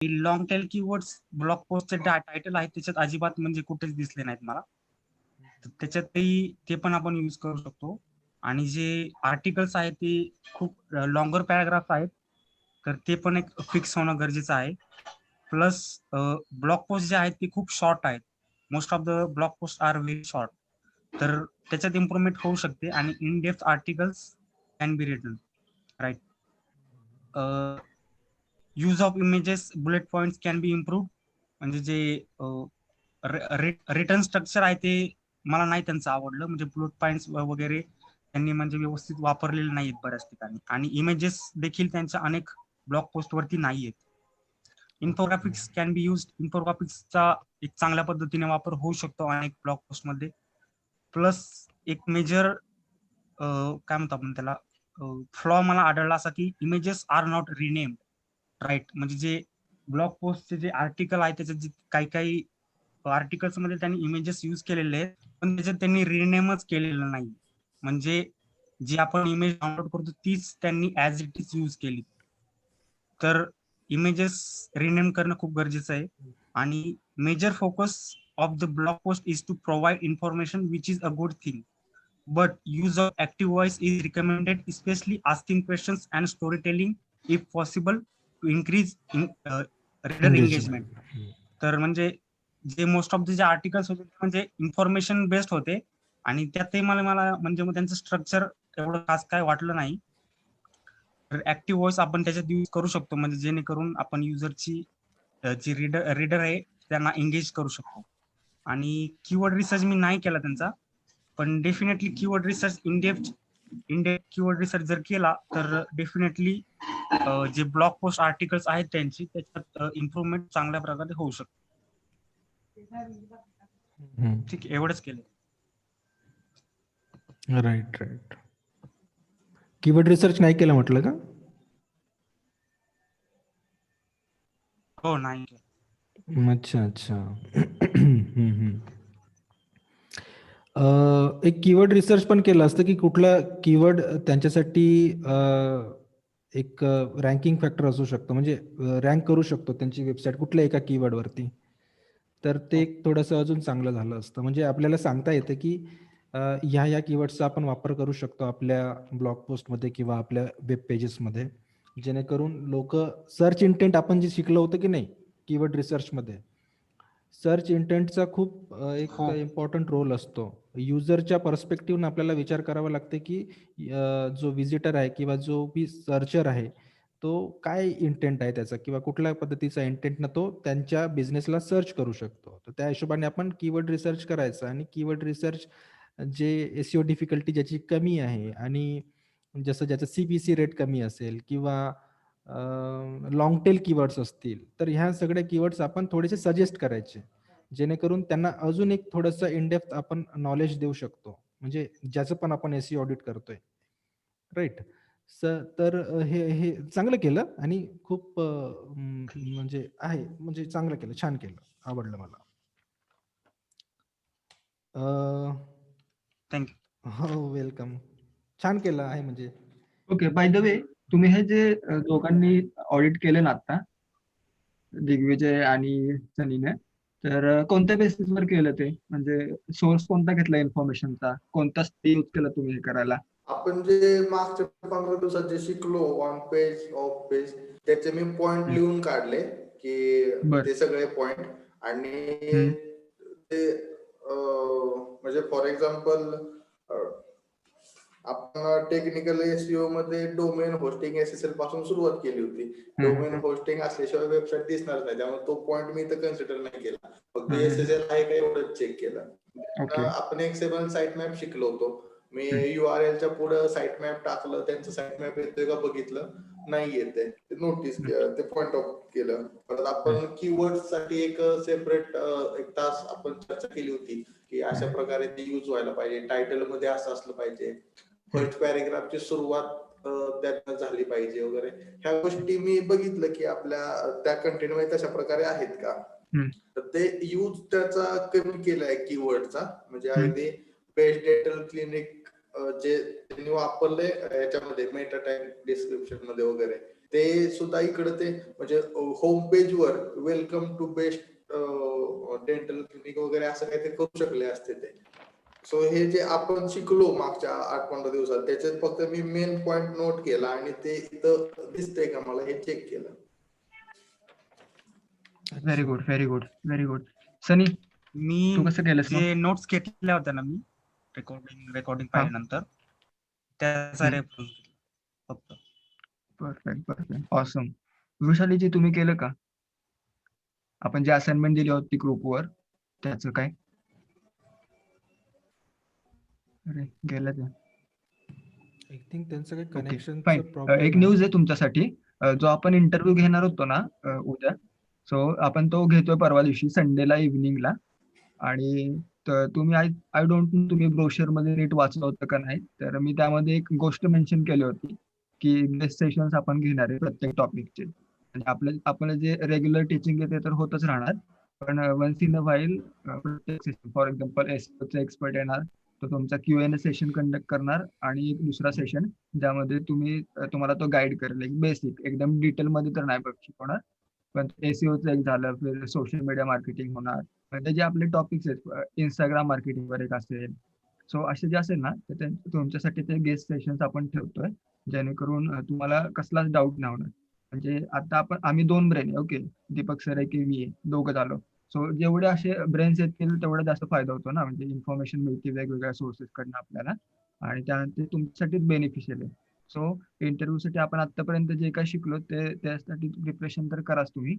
Long tail keywords blog पोस्टचे title आहेत त्याच्यात अजिबात म्हणजे कुठेच दिसले नाहीत मला. तर त्याच्यातही ते पण आपण यूज करू शकतो. आणि जे आर्टिकल्स आहेत ते खूप लॉंगर पॅराग्राफ आहेत, तर ते पण एक फिक्स होणं गरजेचं आहे. प्लस ब्लॉग पोस्ट जे आहेत ते खूप शॉर्ट आहेत. Most of the blog post are very short. तर त्याच्यात इम्प्रुव्हमेंट होऊ शकते आणि in depth articles can be written, right. Use of images bullet points can be improve. म्हणजे जे रिटर्न स्ट्रक्चर आहे ते मला नाही त्यांचं आवडलं. म्हणजे बुलेट पॉइंट्स वगैरे त्यांनी म्हणजे व्यवस्थित वापरलेले नाहीत बऱ्याच ठिकाणी. आणि इमेजेस देखील त्यांच्या अनेक ब्लॉग पोस्ट वरती नाहीयेत. Infographics can be use. इन्फोग्राफिक्सचा एक चांगल्या पद्धतीने वापर होऊ शकतो अनेक ब्लॉग पोस्ट मध्ये. प्लस एक मेजर काय म्हणतो आपण त्याला फ्लॉ मला आढळला असा की images are not renamed, right. म्हणजे जे ब्लॉग पोस्टचे जे आर्टिकल आहे त्याच्यात जे काही काही आर्टिकल्स मध्ये त्यांनी इमेजेस यूज केलेले आहेत, पण त्याच्यात त्यांनी रिनेमच केलेलं नाही. म्हणजे जी आपण इमेज डाउनलोड करतो तीच त्यांनी ऍज इट इज यूज केली. तर इमेजेस रिनेम करणं खूप गरजेचं आहे. आणि major focus of the blog post is to provide information which is a good thing. But use of active voice is recommended, especially asking questions and storytelling, if possible, to increase reader engagement. Engagement. तर म्हणजे जे most of the जे articles होते ते म्हणजे information based होते. आणि त्यातही मला मला म्हणजे मग त्यांचं स्ट्रक्चर एवढं खास काय वाटलं नाही. तर ऍक्टिव्ह व्हॉइस आपण त्याच्यात यूज करू शकतो, म्हणजे जेणेकरून आपण युजरची जी रीडर आहे त्यांना एंगेज करू शकतो. आणि कीवर्ड रिसर्च मी नाही केला त्यांचा, पण definitely keyword research in depth keyword research जर केला तर डेफिनेटली जे ब्लॉग पोस्ट आर्टिकल्स आहेत त्यांची त्याच्यात इम्प्रुव्हमेंट चांगल्या प्रकारे होऊ शकते. ठीक आहे, एवढंच केलं. Right right. कीवर्ड रिसर्च नाही केलं म्हटलं का? हो, नाही. अच्छा अच्छा. एक कीवर्ड रिसर्च पण केलं असतं की कुठला कीवर्ड त्यांच्यासाठी एक रँकिंग फॅक्टर असू शकतो, म्हणजे रँक करू शकतो त्यांची वेबसाईट कुठल्या एका कीवर्डवरती. तर ते एक थोडंसं अजून चांगलं झालं असतं. म्हणजे आपल्याला सांगता येतं की ह्या कीवर्डचा आपण वापर करू शकतो आपल्या ब्लॉग पोस्टमध्ये किंवा आपल्या वेब पेजेसमध्ये, जेणेकरून लोक सर्च इंटेंट आपण जे शिकलो होतं की नाही कीवर्ड रिसर्चमध्ये, सर्च इंटेंटचा खूप एक हो. इम्पॉर्टंट रोल असतो. युजरच्या पर्स्पेक्टिव्हनं आपल्याला विचार करावा लागते की जो व्हिजिटर आहे किंवा जो बी सर्चर आहे तो काय इंटेंट आहे त्याचा किंवा कुठल्या पद्धतीचा इंटेंटनं तो त्यांच्या बिझनेसला सर्च करू शकतो. तर त्या हिशोबाने आपण कीवर्ड रिसर्च करायचं आणि कीवर्ड रिसर्च जे एसईओ डिफिकल्टी ज्याची कमी आहे आणि जसं ज्याचं सीपीसी रेट कमी असेल किंवा लाँग टेल कीवर्ड्स असतील, तर ह्या सगळ्या कीवर्ड्स आपण थोडेसे सजेस्ट करायचे, जेणेकरून त्यांना अजून एक थोडंसं इनडेप्थ आपण नॉलेज देऊ शकतो, म्हणजे ज्याचं पण आपण एसईओ ऑडिट करतोय, राईट. तर हे हे चांगलं केलं आणि खूप म्हणजे आहे, म्हणजे चांगलं केलं, छान केलं, आवडलं मला. थँक्यू. हो, वेलकम. छान केलं आहे म्हणजे. ओके, बाय द वे, तुम्ही हे जे दोघांनी ऑडिट केले ना आता, दिग्विजय आणि सनीने, तर कोणत्या बेसिसवर केलं ते? म्हणजे सोर्स कोणता घेतला इन्फॉर्मेशनचा? कोणता यूज केला तुम्ही हे करायला? आपण जे मागच्या 15 दिवसात जे शिकलो ऑन पेज ऑफ पेज, त्याचे मी पॉइंट लिहून काढले की ते सगळे पॉइंट. आणि ते म्हणजे फॉर एक्झाम्पल आपण टेक्निकल एसईओ मध्ये डोमेन होस्टिंग एसएसएल पासून सुरुवात केली होती. डोमेन होस्टिंग असल्याशिवाय वेबसाईट दिसणार नाही, त्यामुळे तो पॉइंट मी इथं कन्सिडर नाही केला. फक्त एसएसएल आहे का एवढंच चेक केलं. आपण एक्सेबल साईट मॅप शिकलो होतो. मी URL च्या पुढे साईट मॅप टाकलं, त्यांचं साईट मॅप येतोय का बघितलं, नाही येते, नोटीस ते पॉइंट ऑफ केलं. परत आपण कीवर्ड साठी एक सेपरेट एक तास आपण चर्चा केली होती की अशा प्रकारे ते युज व्हायला पाहिजे, टायटल मध्ये असं असलं पाहिजे, फर्स्ट पॅरेग्राफची सुरुवात त्यातनं झाली पाहिजे वगैरे. ह्या गोष्टी मी बघितलं की आपल्या त्या कंटेंट मध्ये तशा प्रकारे आहेत का. तर ते यूज त्याचा कमी केलाय कीवर्डचा. म्हणजे अगदी पेज डेंटल क्लिनिक जे त्यांनी वापरले याच्यामध्ये मेटा टॅग डिस्क्रिप्शन मध्ये वगैरे, ते सुद्धा इकडे ते म्हणजे होम पेजवर welcome to best dental clinic वगैरे असं काहीतरी करू शकले असते ते. सो हे जे आपण शिकलो मागच्या 8-15 दिवसात त्याच्यात फक्त मी मेन पॉइंट नोट केला आणि ते इथं दिसतंय का मला हे चेक केलं. Very good, very good, very good. Sunny, मी तू कसं केलंस मग? जे नोट्स घेतल्या होत्या ना मी रेकॉर्डिंग पाहिल्यानंतर त्याचा हम्म. रेफरन्स फक्त. Perfect, perfect, awesome. वृषालीजी तुम्ही केलं का? आपण जे असाइनमेंट दिली होती ग्रुपवर त्याचं काय? अरे गेलं ते. आय थिंक त्यांचं काही ओके, कनेक्शनचं फाईन. प्रॉब्लेम एक न्यूज आहे तुमच्यासाठी. जो आपण इंटरव्ह्यू घेणार होतो ना उद्या, सो आपण तो घेतोय परवा दिवशी संडेला इव्हिनिंगला. आणि तुम्ही आय डोंट नो तुम्ही ब्रोशर मध्ये नीट वाचलं होतं का नाही. तर मी त्यामध्ये एक गोष्ट मेन्शन केली होती की गेस्ट सेशन्स आपण घेणार आहे प्रत्येक टॉपिकचे. म्हणजे आपलं जे रेग्युलर टीचिंग आहे ते तर होतच राहणार, पण वन्स इन अ व्हाईल प्रत्येक सेशन, फॉर एक्झाम्पल एसईओचा एक्सपर्ट येणार, तो तुमचा Q&A सेशन कंडक्ट करणार आणि एक दुसरा सेशन ज्यामध्ये तुम्हाला तो गाईड करेल. एक बेसिक एकदम डिटेल मध्ये तर नाही शिकवणार, पण एसईओचं एक झालं, फिर सोशल मीडिया मार्केटिंग होणार, म्हणजे जे आपले टॉपिक्स आहेत इंस्टाग्राम मार्केटिंगवर एक असेल. सो असे जे असेल ना तर तुमच्यासाठी ते गेस्ट सेशन्स आपण ठेवतोय जेणेकरून तुम्हाला कसलाच डाऊट नाही होणार. म्हणजे आता आम्ही 2 ब्रेन, ओके, दीपक सर आहे की मी आहे, दोघं झालो. सो जेवढे असे ब्रेन्स येतील तेवढा जास्त फायदा होतो ना, म्हणजे इन्फॉर्मेशन मिळते वेगवेगळ्या सोर्सेस कडनं आपल्याला, आणि त्यानंतर तुमच्यासाठीच बेनिफिशियल आहे. सो इंटरव्ह्यू साठी आपण आतापर्यंत जे काय शिकलो त्यासाठी प्रिपरेशन तर कराच तुम्ही.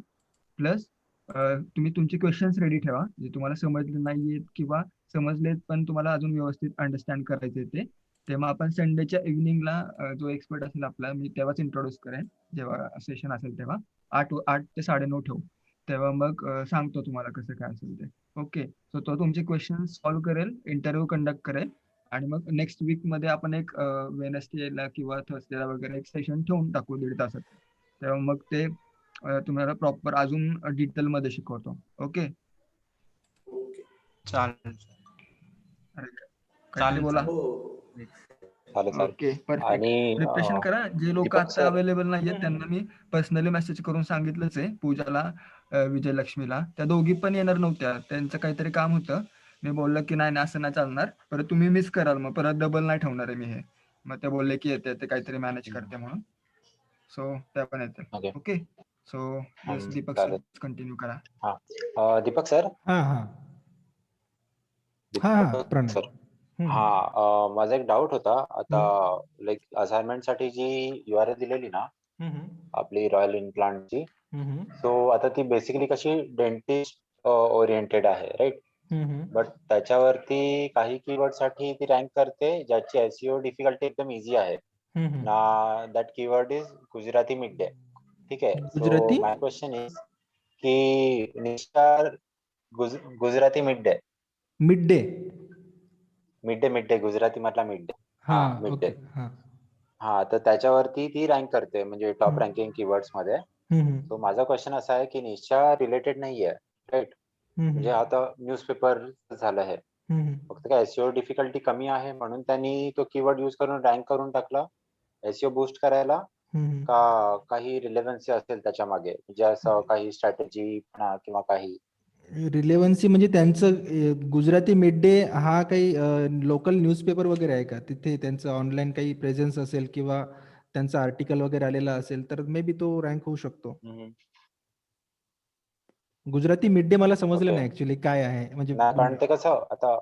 प्लस तुम्ही तुमचे क्वेश्चन्स रेडी ठेवा जे तुम्हाला समजले नाहीयेत किंवा समजलेत पण तुम्हाला अजून व्यवस्थित अंडरस्टँड करायचे ते. तेव्हा आपण संडेच्या इव्हिनिंगला जो एक्सपर्ट असेल आपला मी तेव्हाच इंट्रोड्यूस करेन जेव्हा सेशन असेल तेव्हा 8 ते 9:30 ठेवू. तेव्हा मग सांगतो तुम्हाला कसं काय असेल ते. ओके, सो तो तुमचे क्वेश्चन सॉल्व्ह करेल, इंटरव्ह्यू कंडक्ट करेल, आणि मग नेक्स्ट वीक मध्ये आपण एक वेनसडेला किंवा थर्सडेला वगैरे एक सेशन ठेवून टाकू 1.5 तासात. तेव्हा मग ते तुम्हाला प्रॉपर अजून डिटेल मध्ये शिकवतो. Okay, okay. चालेल काहीतरी बोला. हो चालेल. Okay, perfect. आणि प्रिपरेशन करा. जे लोक दीपक आता सर, अवेलेबल नाहीयेत त्यांना मी पर्सनली मेसेज करून सांगितलंच आहे, पूजाला, विजयलक्ष्मीला. त्या दोघी पण येणार नव्हत्या, त्यांचं काहीतरी काम होतं. मी बोललो की नाही असं नाही चालणार, परत तुम्ही मिस कराल, मग परत डबल नाही ठेवणार आहे मी हे. मग ते बोलले की येते, ते काहीतरी मॅनेज करते म्हणून. सो त्या पण येते. ओके. ओके, सो दीपक सर चालेल. कंटिन्यू करा. दीपक सर, हा हा हा हा दीपक प्रणय. सर, माझा एक डाऊट होता. आता लाईक असाइनमेंट साठी जी URL दिलेली ना आपली रॉयल इम्प्लांटची, सो आता ती बेसिकली कशी डेंटिस्ट ओरिएंटेड आहे, राईट? बट त्याच्यावरती काही कीवर्ड साठी ती रँक करते ज्याची SEO डिफिकल्टी एकदम इझी आहे ना. That keyword is Gujarati mid day. ठीक आहे. So Gujarati my question is की निस्टार Gujarati mid day mid day. Mid day Gujarati मधला मिड डे. हा मिड ओके. डे. तर त्याच्यावरती ती रँक करते म्हणजे टॉप रँकिंग कीवर्ड्स मध्ये. सो माझा क्वेश्चन असा आहे की निशा रिलेटेड नाहीये, राईट? म्हणजे आता न्यूजपेपर झालं आहे, फक्त काय SEO डिफिकल्टी कमी आहे म्हणून त्यांनी तो कीवर्ड युज करून रँक करून टाकला SEO बूस्ट करायला, का काही रिलेव्हन्सी असेल त्याच्या मागे, म्हणजे असं काही स्ट्रॅटेजी किंवा काही? रिलेव्हन्सी म्हणजे त्यांचं गुजराती मिड डे हा काही लोकल न्यूजपेपर वगैरे आहे का? तिथे त्यांचं ऑनलाईन काही प्रेझेन्स असेल किंवा त्यांचा आर्टिकल वगैरे आलेला असेल तर मे बी तो रँक होऊ शकतो. गुजराती मिड डे मला समजलं नाही ऍक्च्युली काय आहे म्हणजे. कारण ते कसं आता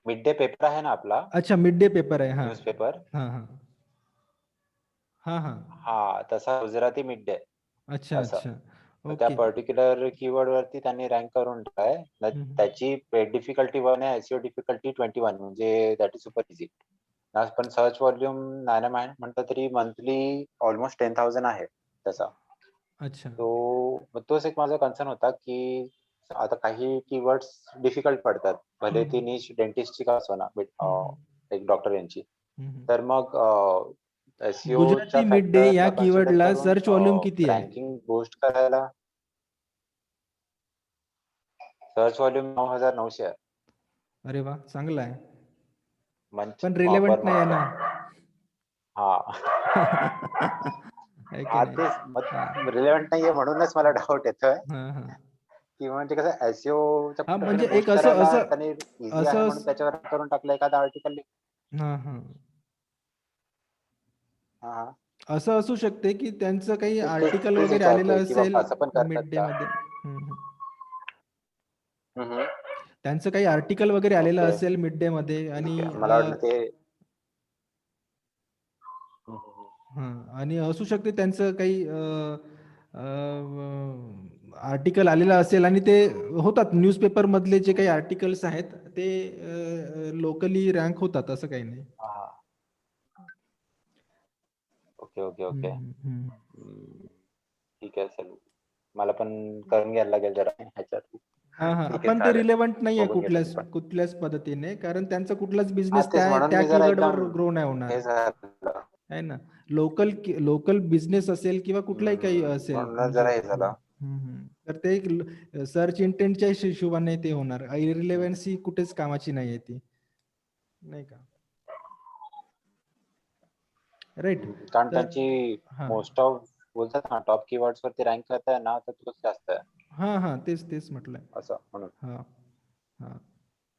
मिड डे पेपर आहे ना आपला. अच्छा, मिड डे पेपर आहे. हा न्यूजपेपर. हा हा हा हा हा, तसा गुजराती मिड डे. अच्छा अच्छा त्या ओके. पर्टिक्युलर कीवर्ड वरती त्यांनी रँक करून टाकलाय. त्याची डिफिकल्टी 1 आहे, SEO डिफिकल्टी 21, म्हणजे दॅट इज सुपर इझी. पण सर्च व्हॉल्यूम नाही म्हणतं तरी मंथली ऑलमोस्ट 10,000 आहे त्याचा. अच्छा. तोच एक माझा कन्सर्न होता की आता काही कीवर्ड्स डिफिकल्ट पडतात, भले ती निश डेंटिस्टची का असोना, एक डॉक्टर यांची. तर मग गुजराती मिड डे या कीवर्डला सर्च व्हॉल्यूम किती आहे? रँकिंग बूस्ट करायला सर्च व्हॉल्यूम 9,900 आहे. अरे वा, चांगला आहे. मंथ पण पर रिलेव्हंट नाही आहे मंथ. ना. हा आहे की हा नाही? तेच रिलेव्हंट नाहीये म्हणूनच मला डाऊट येतोय हां, हां. की म्हणजे कसं एसईओच्या हां, पद्धतीने म्हणजे एक बूस्ट असं करायला असं त्यांनी इझी आहे असं म्हणून त्याच्यावर करून टाकलं एखादा आर्टिकल. हां, हां. हा असं असू शकते की त्यांचं काही तेच आर्टिकल तेच वगैरे विचारतोय आलेलं की असेल बाबा असं पण करतात मिड डे का. मध्ये. हं, हं. हम्म. त्यांचं काही आर्टिकल वगैरे आलेलं ओके असेल मिड डे मध्ये आणि मला वाटलं ते हां, आणि असू शकते त्यांचं काही आर्टिकल आलेलं असेल आणि ते होतात न्यूजपेपर मधले जे काही आर्टिकल्स आहेत ते लोकली रँक होतात, असं काही नाही. हा ओके ओके हं, ओके हं, हं. ठीक आहे चल मला पण करून घ्यायला लागेल जरा ह्याच्यात. हां, हां. ठीक आहे पण ते चालेल रिलेव्हंट नाहीये बघून घेतो मी पण. कुठल्याच पद्धतीने, कारण त्यांचा कुठलाच हा बिझनेस तेच म्हणून त्या मी जरा कीवर्डवर एकदम ग्रो नाही होणार. हे झालं. आहे ना. लोकल बिझनेस असेल किंवा कुठलाही काही असेल म्हणूनच म्हणजे जरा हे झालं. तर ते सर्च इंटेंटच्या हिशोबाने ते होणार. इरिलेव्हन्सी कुठेच कामाची नाहीये ती, नाही का? राईट. कारण तर त्यांची हां, मोस्ट ऑफ बोलतात ना टॉप कीवर्ड्स वरती रँक करताय ना तर तोच जास्त आहे हां, तेच म्हटलंय. असं म्हणून. हां, हां.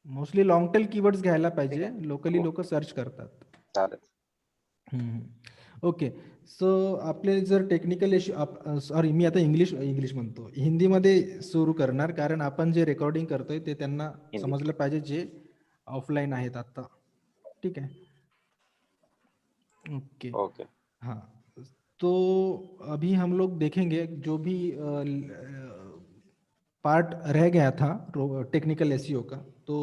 मोस्टली लॉंग टेल कीवर्ड्स घ्यायला ठीक पाहिजे. आहे लोकली बघू लोक सर्च करतात. चालेल. ओके. सो आपले जर टेक्निकल इश्यू, सॉरी मी आता इंग्लिश म्हणतो, हिंदीमध्ये सुरू करणार, कारण आपण जे रेकॉर्डिंग करतोय ते त्यांना हिंदी समजलं पाहिजे जे ऑफलाईन आहेत आता. ठीक है, ओके. ओके हाँ, तो अभी हम लोग देखेंगे जो भी पार्ट रह गया था टेक्निकल एसईओ का, तो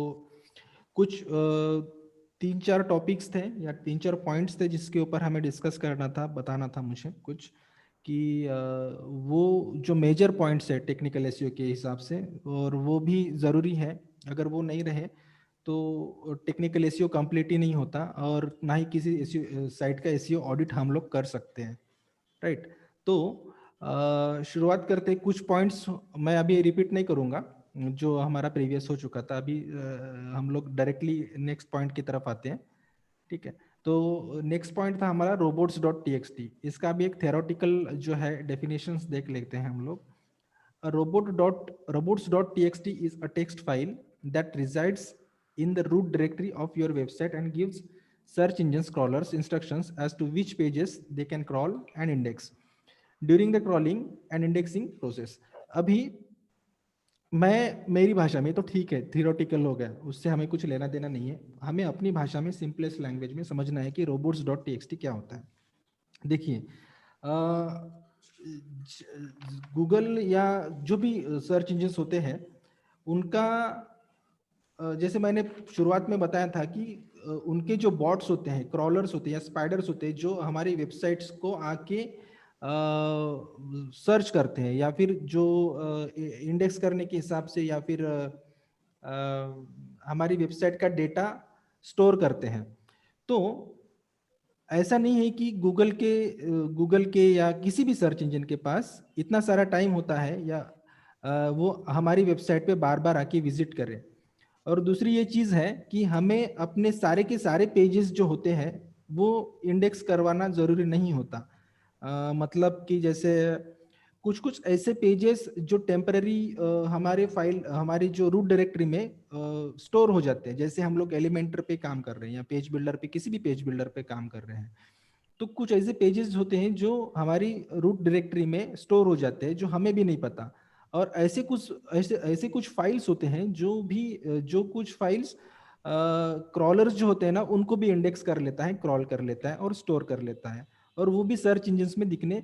कुछ 3-4 टॉपिक्स थे या 3-4 पॉइंट्स थे जिसके ऊपर हमें डिस्कस करना था, बताना था मुझे कुछ कि वो जो मेजर पॉइंट्स है टेक्निकल एसईओ के हिसाब से, और वो भी ज़रूरी है, अगर वो नहीं रहे तो टेक्निकल एसईओ कंप्लीट ही नहीं होता और ना ही किसी एसईओ साइट का एसईओ ऑडिट हम लोग कर सकते हैं, राइट। तो शुरुआत करते हैं, कुछ पॉइंट्स मैं अभी रिपीट नहीं करूँगा जो हमारा प्रीवियस हो चुका था, अभी हम लोग डायरेक्टली नेक्स्ट पॉइंट की तरफ आते हैं, ठीक है। तो नेक्स्ट पॉइंट था हमारा robots.txt, इसका भी एक थेरोटिकल जो है डेफिनेशंस देख लेते हैं हम लोग। robots.txt is a text file that resides in the root directory of your website and gives search engines crawlers instructions as to which pages they can crawl and index during the crawling and indexing process। अभी मेरी भाषा में तो ठीक है, theoretical हो गया, उससे हमें कुछ लेना देना नहीं है, हमें अपनी भाषा में सिंपलेस्ट लैंग्वेज में समझना है कि robots.txt क्या होता है। देखिए, गूगल या जो भी सर्च इंजन्स होते हैं उनका, जैसे मैंने शुरुआत में बताया था कि उनके जो बॉट्स होते हैं, क्रॉलर्स होते हैं या स्पाइडर्स होते हैं, जो हमारी वेबसाइट्स को आके सर्च करते हैं या फिर जो इंडेक्स करने के हिसाब से या फिर हमारी वेबसाइट का डेटा स्टोर करते हैं। तो ऐसा नहीं है कि गूगल के या किसी भी सर्च इंजन के पास इतना सारा टाइम होता है या वो हमारी वेबसाइट पे बार बार आके विजिट करें। और दूसरी ये चीज़ है कि हमें अपने सारे के सारे पेजेस जो होते हैं वो इंडेक्स करवाना ज़रूरी नहीं होता। मतलब कि जैसे कुछ कुछ ऐसे पेजेस जो टेम्पररी हमारी जो रूट डायरेक्टरी में स्टोर हो जाते हैं, जैसे हम लोग एलिमेंटर पे काम कर रहे हैं या पेज बिल्डर पे, किसी भी पेज बिल्डर पे काम कर रहे हैं, तो कुछ ऐसे पेजेस होते हैं जो हमारी रूट डायरेक्टरी में स्टोर हो जाते हैं जो हमें भी नहीं पता। और ऐसे कुछ फाइल्स होते हैं जो कुछ फाइल्स क्रॉलर्स जो होते हैं ना उनको भी इंडेक्स कर लेता है, क्रॉल कर लेता है और स्टोर कर लेता है, और वो भी सर्च इंजन्स में दिखने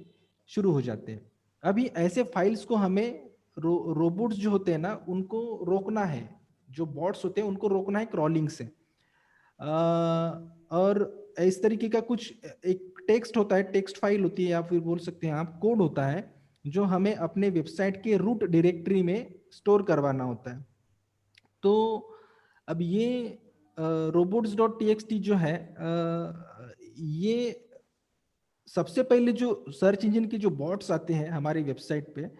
शुरू हो जाते हैं। अभी ऐसे फाइल्स को हमें रोबोट्स जो होते हैं ना उनको रोकना है, जो बॉट्स होते हैं उनको रोकना है क्रॉलिंग से। और इस तरीके का कुछ एक टेक्स्ट होता है, टेक्स्ट फाइल होती है या फिर बोल सकते हैं आप कोड होता है जो हमें अपने वेबसाइट के रूट डायरेक्टरी में स्टोर करवाना होता है। तो अब ये robots.txt जो है, ये सबसे पहले जो सर्च इंजन के जो बॉट्स आते हैं हमारी वेबसाइट पे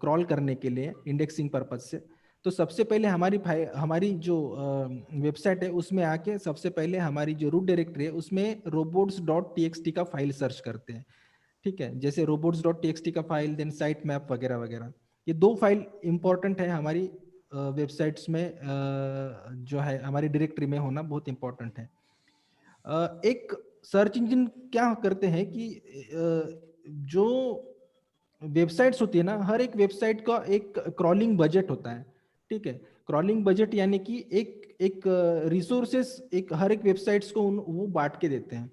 क्रॉल करने के लिए इंडेक्सिंग पर्पज से, तो सबसे पहले हमारी जो वेबसाइट है उसमें आके सबसे पहले हमारी जो रूट डायरेक्टरी है उसमें robots.txt का फाइल सर्च करते हैं, ठीक है। जैसे robots.txt का फाइल, देन साइट मैप वगैरह वगैरह, ये 2 फाइल इंपॉर्टेंट है हमारी वेबसाइट्स में, जो है हमारी डायरेक्टरी में होना बहुत इंपॉर्टेंट है। एक सर्च इंजन क्या करते हैं कि जो वेबसाइट्स होती है ना, हर एक वेबसाइट का एक क्रॉलिंग बजट होता है, ठीक है। क्रॉलिंग बजट यानी कि एक रिसोर्सेस एक हर एक वेबसाइट्स को वो बांट के देते हैं,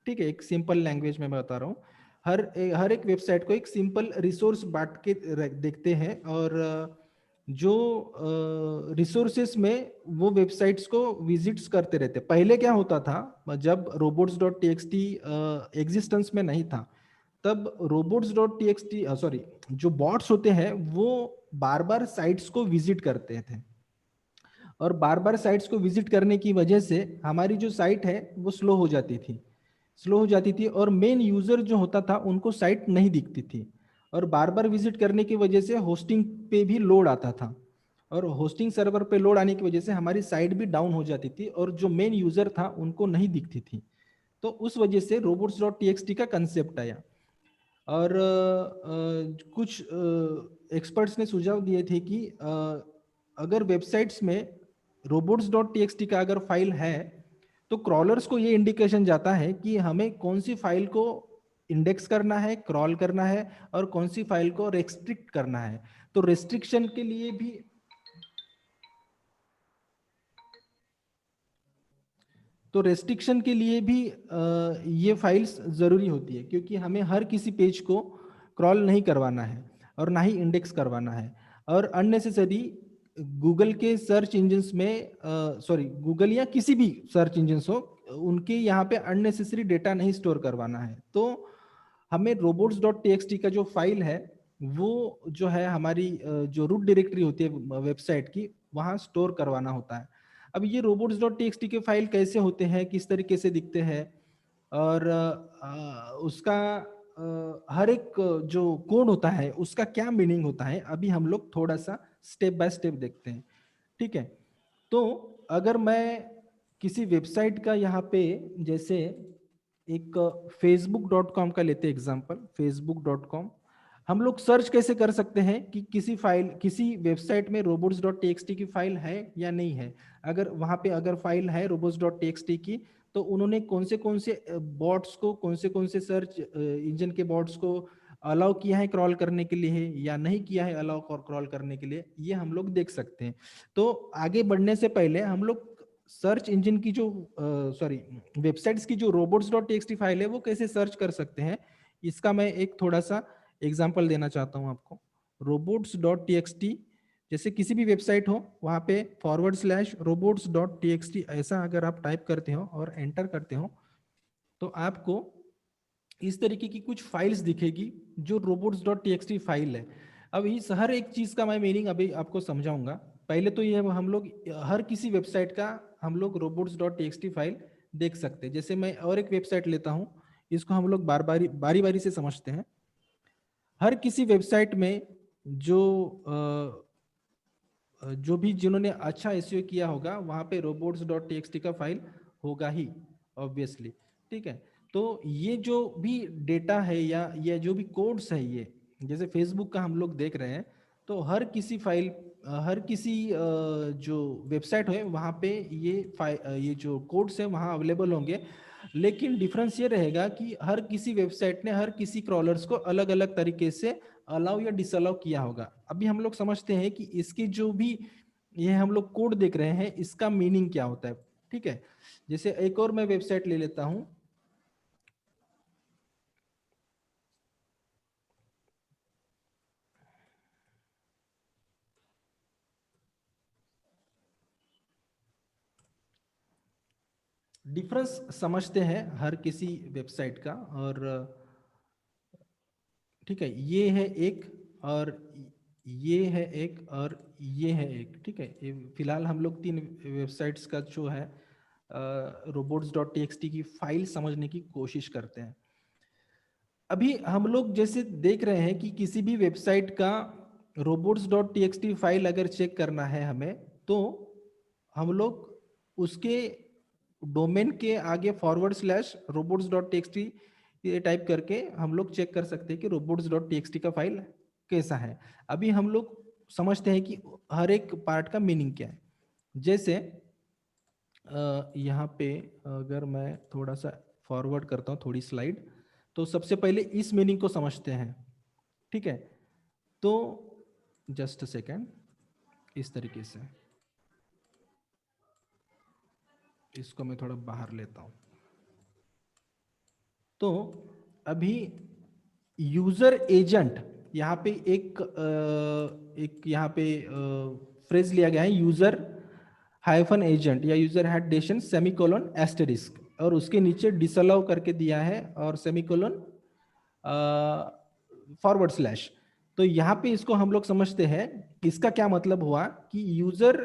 ठीक है। एक सिंपल लैंग्वेज में मैं बता रहा हूँ, हर एक वेबसाइट को एक सिंपल रिसोर्स बांट के देखते हैं, और जो रिसोर्सेस में वो वेबसाइट्स को विजिट्स करते रहते। पहले क्या होता था, जब robots.txt एग्जिस्टेंस में नहीं था, तब robots.txt सॉरी जो बॉट्स होते हैं वो बार बार साइट्स को विजिट करते थे, और बार बार साइट्स को विजिट करने की वजह से हमारी जो साइट है वो स्लो हो जाती थी, और मेन यूजर जो होता था उनको साइट नहीं दिखती थी, और बार बार विजिट करने की वजह से होस्टिंग पे भी लोड आता था, और होस्टिंग सर्वर पे लोड आने की वजह से हमारी साइट भी डाउन हो जाती थी, और जो मेन यूजर था उनको नहीं दिखती थी। तो उस वजह से robots.txt का कंसेप्ट आया, और कुछ एक्सपर्ट्स ने सुझाव दिए थे कि अगर वेबसाइट्स में robots.txt का अगर फाइल है तो क्रॉलर्स को ये इंडिकेशन जाता है कि हमें कौन सी फाइल को इंडेक्स करना है, क्रॉल करना है, और कौन सी फाइल को रेस्ट्रिक्ट करना है। तो रेस्ट्रिक्शन के लिए भी ये फाइल्स जरूरी होती है, क्योंकि हमें हर किसी पेज को क्रॉल नहीं करवाना है और ना ही इंडेक्स करवाना है, और अननेसेसरी गूगल के सर्च इंजन्स में गूगल या किसी भी सर्च इंजन्स हो, उनके यहाँ पे अननेसेसरी डेटा नहीं स्टोर करवाना है। तो हमें robots.txt का जो फाइल है वो जो है हमारी जो रूट डायरेक्टरी होती है वेबसाइट की, वहाँ स्टोर करवाना होता है। अब ये robots.txt के फाइल कैसे होते हैं, किस तरीके से दिखते हैं, और उसका हर एक जो कोड होता है उसका क्या मीनिंग होता है, अभी हम लोग थोड़ा सा स्टेप बाय स्टेप देखते हैं, ठीक है। तो अगर मैं किसी वेबसाइट का यहाँ पे जैसे एक facebook.com का लेते एग्जांपल, facebook.com, हम लोग सर्च कैसे कर सकते हैं कि किसी वेबसाइट में robots.txt की फाइल है या नहीं है। अगर वहां पे अगर फाइल है robots.txt की, तो उन्होंने कौन से बॉट्स को, कौन से सर्च इंजन के बॉट्स को अलाउ किया है क्रॉल करने के लिए या नहीं किया है अलाउ क्रॉल करने के लिए, ये हम लोग देख सकते हैं। तो आगे बढ़ने से पहले हम लोग सर्च इंजन की जो वेबसाइट्स की जो robots.txt फाइल है वो कैसे सर्च कर सकते हैं, इसका मैं एक थोड़ा सा एग्जांपल देना चाहता हूं आपको। robots.txt जैसे किसी भी वेबसाइट हो वहां पे /robots.txt ऐसा अगर आप टाइप करते हो और एंटर करते हो तो आपको इस तरीके की कुछ फाइल्स दिखेगी जो robots.txt फाइल है। अब इस हर एक चीज का मैं मीनिंग अभी आपको समझाऊंगा। पहले तो ये हम लोग हर किसी वेबसाइट का हम लोग robots.txt फाइल देख सकते हैं। जैसे मैं और एक वेबसाइट लेता हूं, इसको हम लोग बारी बारी से समझते हैं। हर किसी वेबसाइट में जो भी जिन्होंने अच्छा एसईओ किया होगा वहां पे robots.txt का फाइल होगा ही ऑब्वियसली, ठीक है। तो ये जो भी डेटा है या ये जो भी कोड्स है, ये जैसे फेसबुक का हम लोग देख रहे हैं, तो हर किसी जो वेबसाइट है वहां पे ये जो कोड्स है वहां अवेलेबल होंगे। लेकिन डिफरेंस ये रहेगा कि हर किसी वेबसाइट ने हर किसी क्रॉलर्स को अलग अलग तरीके से अलाउ या डिसअलाउ किया होगा। अभी हम लोग समझते हैं कि इसकी जो भी ये हम लोग कोड देख रहे हैं इसका मीनिंग क्या होता है, ठीक है। जैसे एक और मैं वेबसाइट ले लेता हूं, डिफरेंस समझते हैं हर किसी वेबसाइट का, और ठीक है, ये है एक और ये है एक और ये है एक, ठीक है। फिलहाल हम लोग 3 वेबसाइट्स का जो है robots.txt की फाइल समझने की कोशिश करते हैं। अभी हम लोग जैसे देख रहे हैं कि किसी भी वेबसाइट का robots.txt फाइल अगर चेक करना है हमें, तो हम लोग उसके डोमेन के आगे /robots.txt ये टाइप करके हम लोग चेक कर सकते हैं कि robots.txt का फाइल कैसा है। अभी हम लोग समझते हैं कि हर एक पार्ट का मीनिंग क्या है। जैसे यहाँ पे अगर मैं थोड़ा सा फॉरवर्ड करता हूँ थोड़ी स्लाइड, तो सबसे पहले इस मीनिंग को समझते हैं, ठीक है। तो जस्ट अ सेकेंड, इस तरीके से इसको मैं थोड़ा बाहर लेता हूँ। तो अभी यूजर एजेंट, यहाँ पे एक यहाँ पे फ्रेज लिया गया है, यूजर हाइफन एजेंट या यूजर हैड डेशन सेमीकोलन एस्टेरिस्क, और उसके नीचे डिसअलाउ करके दिया है और सेमीकोलन /। तो यहाँ पे इसको हम लोग समझते हैं, इसका क्या मतलब हुआ कि user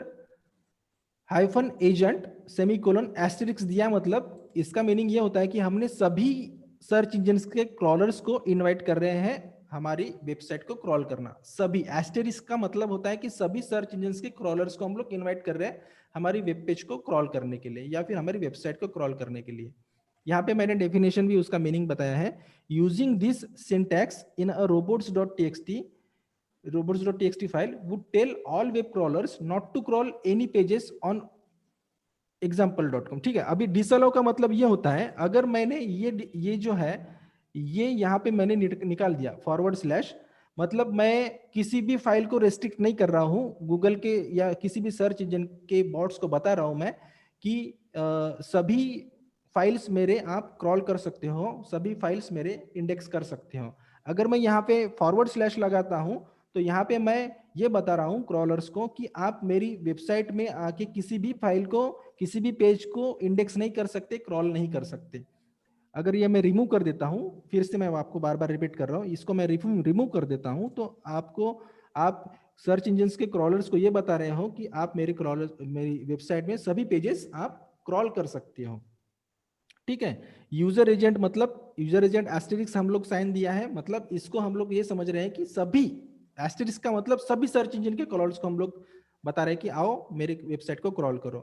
hyphen agent semicolon asterisk दिया, मतलब इसका मीनिंग ये होता है कि हमने सभी सर्च इंजन के क्रॉलर्स को इनवाइट कर रहे हैं हमारी वेबसाइट को क्रॉल करना। सभी, एस्टेरिस्क का मतलब होता है कि सभी सर्च इंजन के क्रॉलर्स को हम लोग इनवाइट कर रहे हैं हमारी वेब पेज को क्रॉल करने के लिए या फिर हमारी वेबसाइट को क्रॉल करने के लिए। यहाँ पे मैंने डेफिनेशन भी उसका मीनिंग बताया है। Using this syntax in a robots.txt file would tell all web crawlers not to crawl any pages on example.com। ठीक है, अभी डिसअलाउ का मतलब ये होता है, अगर मैंने ये जो है ये यहाँ पे मैंने निकाल दिया /, मतलब मैं किसी भी फाइल को रेस्ट्रिक्ट नहीं कर रहा हूँ गूगल के या किसी भी सर्च इंजन के बॉट्स को बता रहा हूँ मैं कि सभी फाइल्स मेरे आप क्रॉल कर सकते हो, सभी फाइल्स मेरे इंडेक्स कर सकते हो। अगर मैं यहाँ पे /, लगाता हूँ तो यहाँ पे मैं ये बता रहा हूँ क्रॉलर्स को कि आप मेरी वेबसाइट में आके किसी भी फाइल को, किसी भी पेज को इंडेक्स नहीं कर सकते, क्रॉल नहीं कर सकते। अगर ये मैं रिमूव कर देता हूँ, फिर से मैं आपको बार बार रिपीट कर रहा हूँ, इसको मैं रिमूव कर देता हूँ, तो आप सर्च इंजन के क्रॉलर्स को ये बता रहे हो कि आप मेरी वेबसाइट में सभी पेजेस आप क्रॉल कर सकते हो। ठीक है, यूजर एजेंट मतलब यूजर एजेंट एस्टेरिक्स हम लोग साइन दिया है, मतलब इसको हम लोग ये समझ रहे हैं कि सभी, एस्टेरिक्स का मतलब सभी सर्च इंजन के क्रॉलर्स को हम लोग बता रहे हैं कि आओ मेरे वेबसाइट को क्रॉल करो।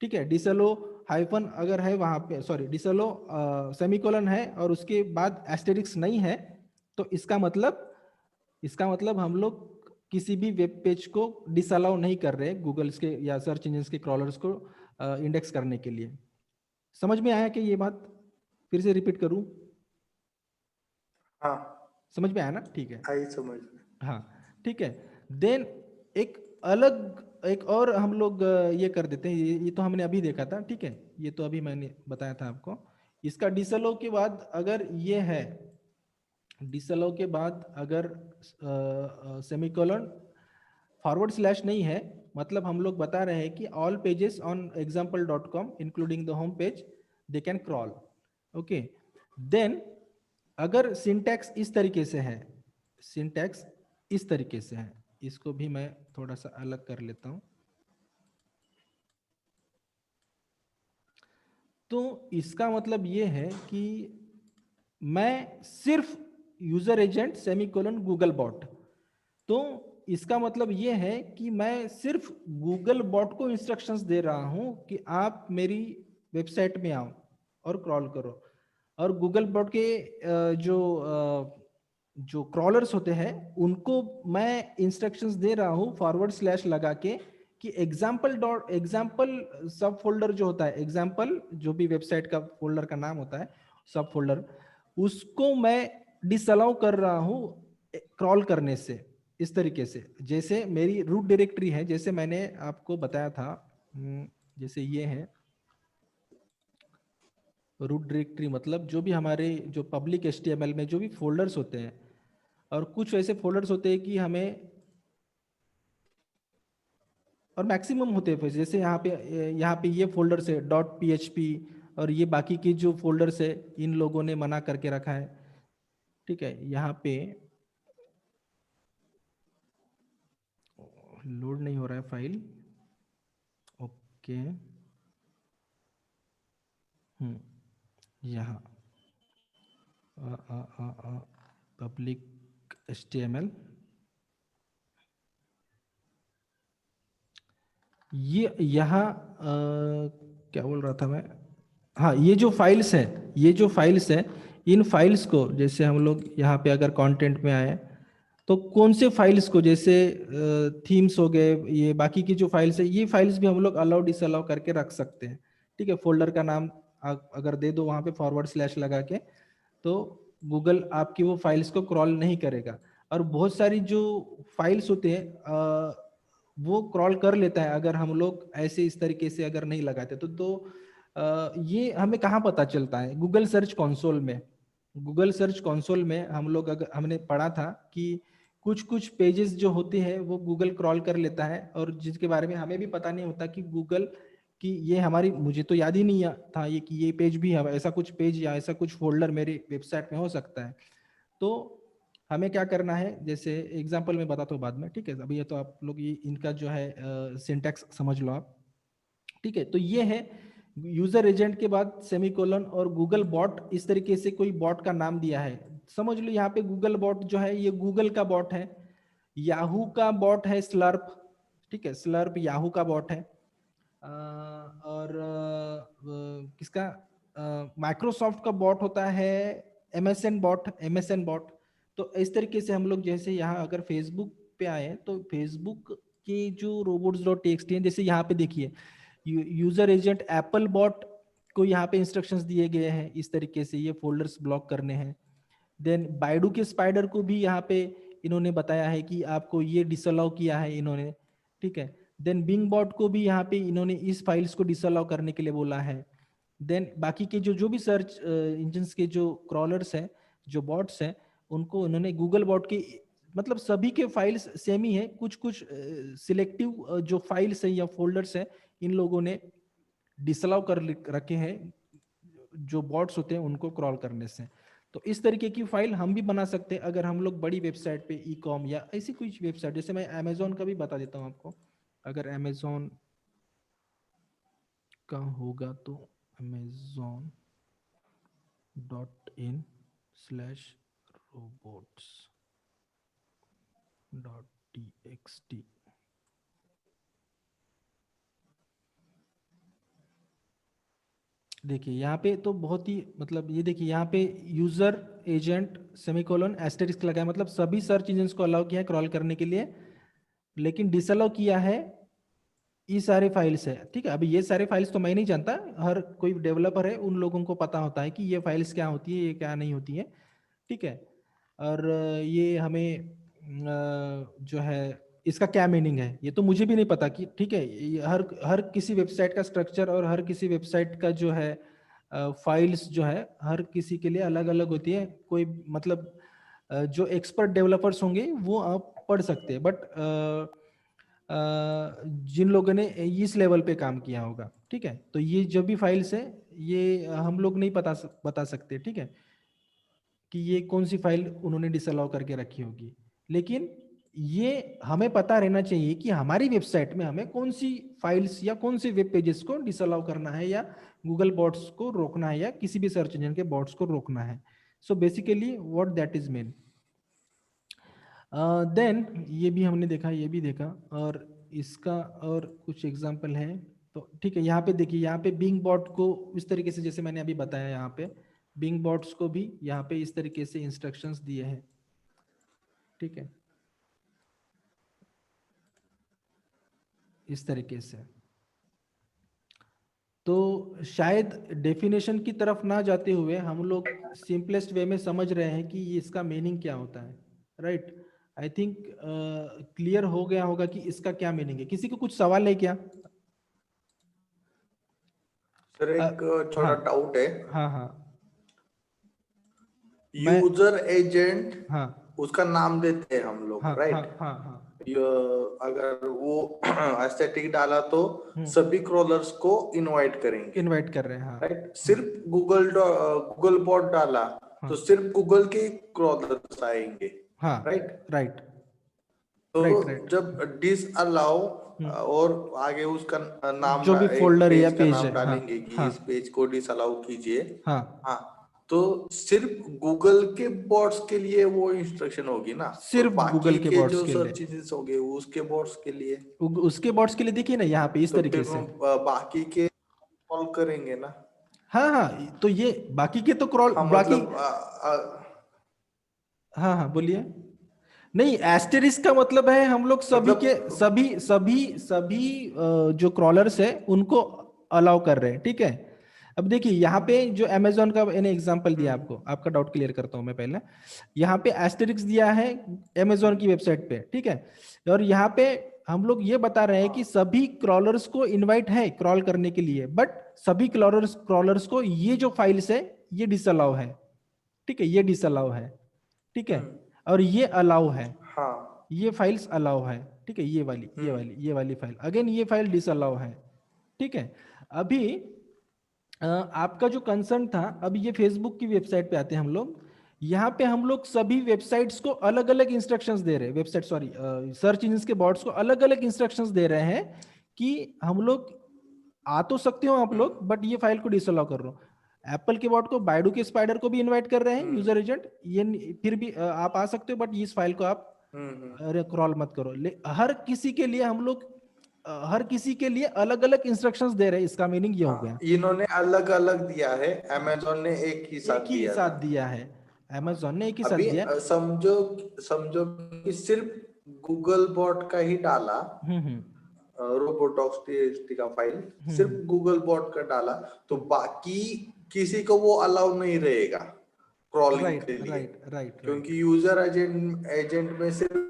ठीक है, डिसअलो हाइफन अगर है वहां पे, सॉरी डिसअलो सेमीकोलन है और उसके बाद एस्टेरिक्स नहीं है, तो इसका मतलब हम लोग किसी भी वेब पेज को डिसअलाउ नहीं कर रहे गूगल के या सर्च इंजन के क्रॉलर्स को इंडेक्स करने के लिए। समझ में आया कि ये बात फिर से रिपीट करूं? हाँ, समझ में आया ना? ठीक है, आई समझ में। हाँ ठीक है। देन एक और हम लोग ये कर देते हैं, ये तो हमने अभी देखा था, ठीक है, ये तो अभी मैंने बताया था आपको। इसका डिसअलाउ के बाद अगर ये है, डिसअलाउ के बाद अगर सेमीकोलन /, नहीं है, मतलब हम लोग बता रहे हैं कि all pages on example.com including the home page they can crawl. Okay, then अगर सिंटैक्स इस तरीके से है, सिंटैक्स इस तरीके से है, इसको भी मैं थोड़ा सा अलग कर लेता हूं। तो इसका मतलब ये है कि मैं सिर्फ user agent semicolon Google bot, तो इसका मतलब ये है कि मैं सिर्फ गूगल बॉट को इंस्ट्रक्शंस दे रहा हूं कि आप मेरी वेबसाइट में आओ और क्रॉल करो, और गूगल बॉट के जो क्रॉलर्स होते हैं उनको मैं इंस्ट्रक्शंस दे रहा हूं /, लगा के कि एग्जाम्पल सब फोल्डर जो होता है, एग्जाम्पल जो भी वेबसाइट का फोल्डर का नाम होता है सब फोल्डर, उसको मैं डिसअलाउ कर रहा हूं क्रॉल करने से। इस तरीके से, जैसे मेरी रूट डायरेक्टरी है, जैसे मैंने आपको बताया था, जैसे ये है रूट डायरेक्टरी, मतलब जो भी हमारे जो पब्लिक HTML में जो भी फोल्डर्स होते हैं, और कुछ ऐसे फोल्डर्स होते हैं कि हमें, और मैक्सिमम होते हैं, जैसे यहाँ पे ये फोल्डर्स है .php, और ये बाकी के जो फोल्डर्स है इन लोगों ने मना करके रखा है। ठीक है, यहाँ पे लोड नहीं हो रहा है फाइल। ओके, यहाँ पब्लिक HTML, ये यहाँ क्या बोल रहा था मैं, हाँ, ये जो फाइल्स है, इन फाइल्स को जैसे हम लोग यहाँ पे अगर कंटेंट में आए तो कौन से फाइल्स को, जैसे थीम्स हो गए, ये बाकी की जो फाइल्स है, ये फाइल्स भी हम लोग अलाउ डिसअलाउ करके रख सकते हैं। ठीक है, फोल्डर का नाम अगर दे दो वहाँ पे / लगा के, तो गूगल आपकी वो फाइल्स को क्रॉल नहीं करेगा। और बहुत सारी जो फाइल्स होते हैं वो क्रॉल कर लेता है अगर हम लोग ऐसे इस तरीके से अगर नहीं लगाते तो ये हमें कहाँ पता चलता है? गूगल सर्च कंसोल में। गूगल सर्च कंसोल में हम लोग अगर हमने पढ़ा था कि कुछ कुछ पेजेस जो होते हैं वो गूगल क्रॉल कर लेता है, और जिसके बारे में हमें भी पता नहीं होता कि गूगल कि ये हमारी, मुझे तो याद ही नहीं था ये कि ये पेज भी है, ऐसा कुछ पेज या ऐसा कुछ फोल्डर मेरी वेबसाइट में हो सकता है। तो हमें क्या करना है, जैसे एग्जांपल में बताता हूँ बाद में, ठीक है? अभी ये तो आप लोग ये इनका जो है सिंटैक्स समझ लो आप, ठीक है? तो ये है यूजर एजेंट के बाद सेमीकोलन और गूगल बॉट, इस तरीके से कोई बॉट का नाम दिया है। समझ लो यहाँ पे गूगल बॉट जो है ये गूगल का बॉट है, याहू का बॉट है स्लर्प, ठीक है? स्लर्प याहू का बॉट है। और किसका, माइक्रोसॉफ्ट का बॉट होता है MSN बॉट। तो इस तरीके से हम लोग, जैसे यहाँ अगर फेसबुक पे आए तो फेसबुक के जो robots.txt हैं, जैसे यहाँ पे देखिए यूजर एजेंट एप्पल बॉट को यहाँ पे इंस्ट्रक्शंस दिए गए हैं इस तरीके से ये फोल्डर्स ब्लॉक करने हैं। देन बाइडू के स्पाइडर को भी यहाँ पे इन्होंने बताया है कि आपको ये डिसअलाउ किया है इन्होंने, ठीक है? देन बिंग बॉट को भी यहाँ पे इन्होंने इस फाइल्स को डिसअलाउ करने के लिए बोला है। देन बाकी के जो भी सर्च इंजन्स के जो क्रॉलर्स हैं, जो बॉट्स हैं, उनको उन्होंने गूगल बॉट के, मतलब सभी के फाइल्स सेम ही है, कुछ कुछ सिलेक्टिव जो फाइल्स है या फोल्डर्स है इन लोगों ने डिसअलाउ कर रखे हैं जो बॉट्स होते हैं उनको क्रॉल करने से। तो इस तरीके की फाइल हम भी बना सकते हैं अगर हम लोग बड़ी वेबसाइट पे ई-कॉम या ऐसी कुछ वेबसाइट, जैसे मैं अमेजोन का भी बता देता हूँ आपको। अगर अमेजोन का होगा तो amazon.in/robots.txt। देखिए यहाँ पे तो बहुत ही, मतलब ये देखिए यहाँ पे यूजर एजेंट सेमीकोलन एस्टेरिस्क लगा है, मतलब सभी सर्च इंजन्स को अलाउ किया है क्रॉल करने के लिए, लेकिन डिसअलाउ किया है ये सारे फाइल्स है, ठीक है? अभी ये सारे फाइल्स तो मैं नहीं जानता, हर कोई डेवलपर है उन लोगों को पता होता है कि ये फाइल्स क्या होती है, ये क्या नहीं होती है, ठीक है? और ये हमें जो है इसका क्या मीनिंग है ये तो मुझे भी नहीं पता कि, ठीक है? ये हर किसी वेबसाइट का स्ट्रक्चर और हर किसी वेबसाइट का जो है फाइल्स जो है हर किसी के लिए अलग अलग होती है। कोई मतलब जो एक्सपर्ट डेवलपर्स होंगे वो आप पढ़ सकते हैं, बट जिन लोगों ने इस लेवल पे काम किया होगा, ठीक है? तो ये जो भी फाइल्स है ये हम लोग नहीं बता सकते, ठीक है, कि ये कौन सी फाइल उन्होंने डिसअलाउ करके रखी होगी। लेकिन ये हमें पता रहना चाहिए कि हमारी वेबसाइट में हमें कौन सी फाइल्स या कौन से वेब पेजेस को डिसअलाउ करना है, या गूगल बॉट्स को रोकना है, या किसी भी सर्च इंजन के बॉट्स को रोकना है। So basically what that is mean. Then ये भी हमने देखा, ये भी देखा, और इसका और कुछ एग्जांपल है तो ठीक है। यहाँ पे देखिए, यहाँ पे बिंग बॉट को इस तरीके से, जैसे मैंने अभी बताया, यहाँ पे बिंग बॉट्स को भी यहाँ पे इस तरीके से इंस्ट्रक्शंस दिए हैं, ठीक है, इस तरीके से। तो शायद डेफिनेशन की तरफ ना जाते हुए हम लोग सिंपलेस्ट वे में समझ रहे हैं कि ये इसका मीनिंग क्या होता है, राइट? आई थिंक क्लियर हो गया होगा कि इसका क्या मीनिंग है। किसी को कुछ सवाल है क्या? सर एक छोटा हाँ डाउट है। हाँ हाँ, यूजर एजेंट, हाँ उसका नाम देते हैं हम लोग, हाँ राइट? हाँ हाँ हाँ, अगर वो एस्थेटिक डाला तो सभी क्रॉलर्स को इनवाइट करेंगे, इनवाइट कर रहे हैं, हाँ राइट? सिर्फ गूगल बॉट डाला तो सिर्फ गूगल के क्रॉलर्स आएंगे, हाँ, राइट? राइट, तो राइट, जब डिस अलाउ और आगे उसका नाम, जो भी एक फोल्डर या पेज का पेज नाम है, हाँ डालेंगे कि हाँ इस पेज को डिस अलाउ कीजिए, हाँ हाँ, तो सिर्फ गूगल के बॉट्स के लिए वो इंस्ट्रक्शन होगी ना, सिर्फ बाकी गूगल के बॉट्स जो के लिए, सर्च इंजिन हो गए उसके बॉट्स के लिए, उसके बॉट्स के लिए देखिए ना यहाँ पे इस तो तरीके फिर से। हम बाकी के कॉल करेंगे ना। हाँ हाँ, तो ये बाकी के तो क्रॉल हाँ बाकी, मतलब हाँ हाँ बोलिए। नहीं, एस्टेरिस्क का मतलब है हम लोग सभी के मतलब सभी सभी सभी जो क्रॉलर्स है उनको अलाउ कर रहे हैं, ठीक है। अब देखिए यहाँ पे जो अमेजोन का मैंने एग्जांपल दिया आपको, आपका डाउट क्लियर करता हूँ मैं पहले। यहाँ पे एस्टेरिक्स दिया है अमेजोन की वेबसाइट पे, ठीक है। और यहाँ पे हम लोग ये बता रहे हैं कि सभी क्रॉलर्स को इनवाइट है क्रॉल करने के लिए, बट सभी क्रॉलर्स को ये जो फाइल्स है ये डिसअलाउ है, ठीक है, ये डिसअलाउ है, ठीक है। और ये अलाउ है, हाँ ये फाइल्स अलाउ है, ठीक है। ये वाली फाइल अगेन ये फाइल डिसअलाउ है, ठीक है। अभी आपका जो कंसर्न था, अभी ये फेसबुक की वेबसाइट पे आते हैं हम लोग। यहाँ पे हम लोग सभी वेबसाइट्स को अलग अलग इंस्ट्रक्शंस दे रहे हैं, वेबसाइट सॉरी सर्च इंजिन के बॉट्स को अलग अलग इंस्ट्रक्शंस दे रहे हैं कि हम लोग आ तो सकते हो आप लोग, बट ये फाइल को डिसअलाउ कर रहा हूँ। एप्पल के बॉट को बायडू के स्पाइडर को भी इनवाइट कर रहे हैं यूजर एजेंट, ये फिर भी आप आ सकते हो, बट इस फाइल को आप क्रॉल मत करो। हर किसी के लिए हम लोग हर किसी के लिए अलग अलग इंस्ट्रक्शंस दे रहे हैं, इसका मीनिंग ये हो गया। इन्होंने अलग अलग दिया है, अमेजोन ने एक ही साथ एक ही दिया साथ था। दिया है, अमेजोन ने एक ही साथ अभी दिया। समझो समझो कि सिर्फ गूगल बॉट का ही डाला, रोबोटॉक्स टीएक्सटी का फाइल सिर्फ गूगल बॉट का डाला, तो बाकी किसी को वो अलाउ नहीं रहेगा क्रॉलिंग के लिए, राइट क्योंकि यूजर एजेंट एजेंट में सिर्फ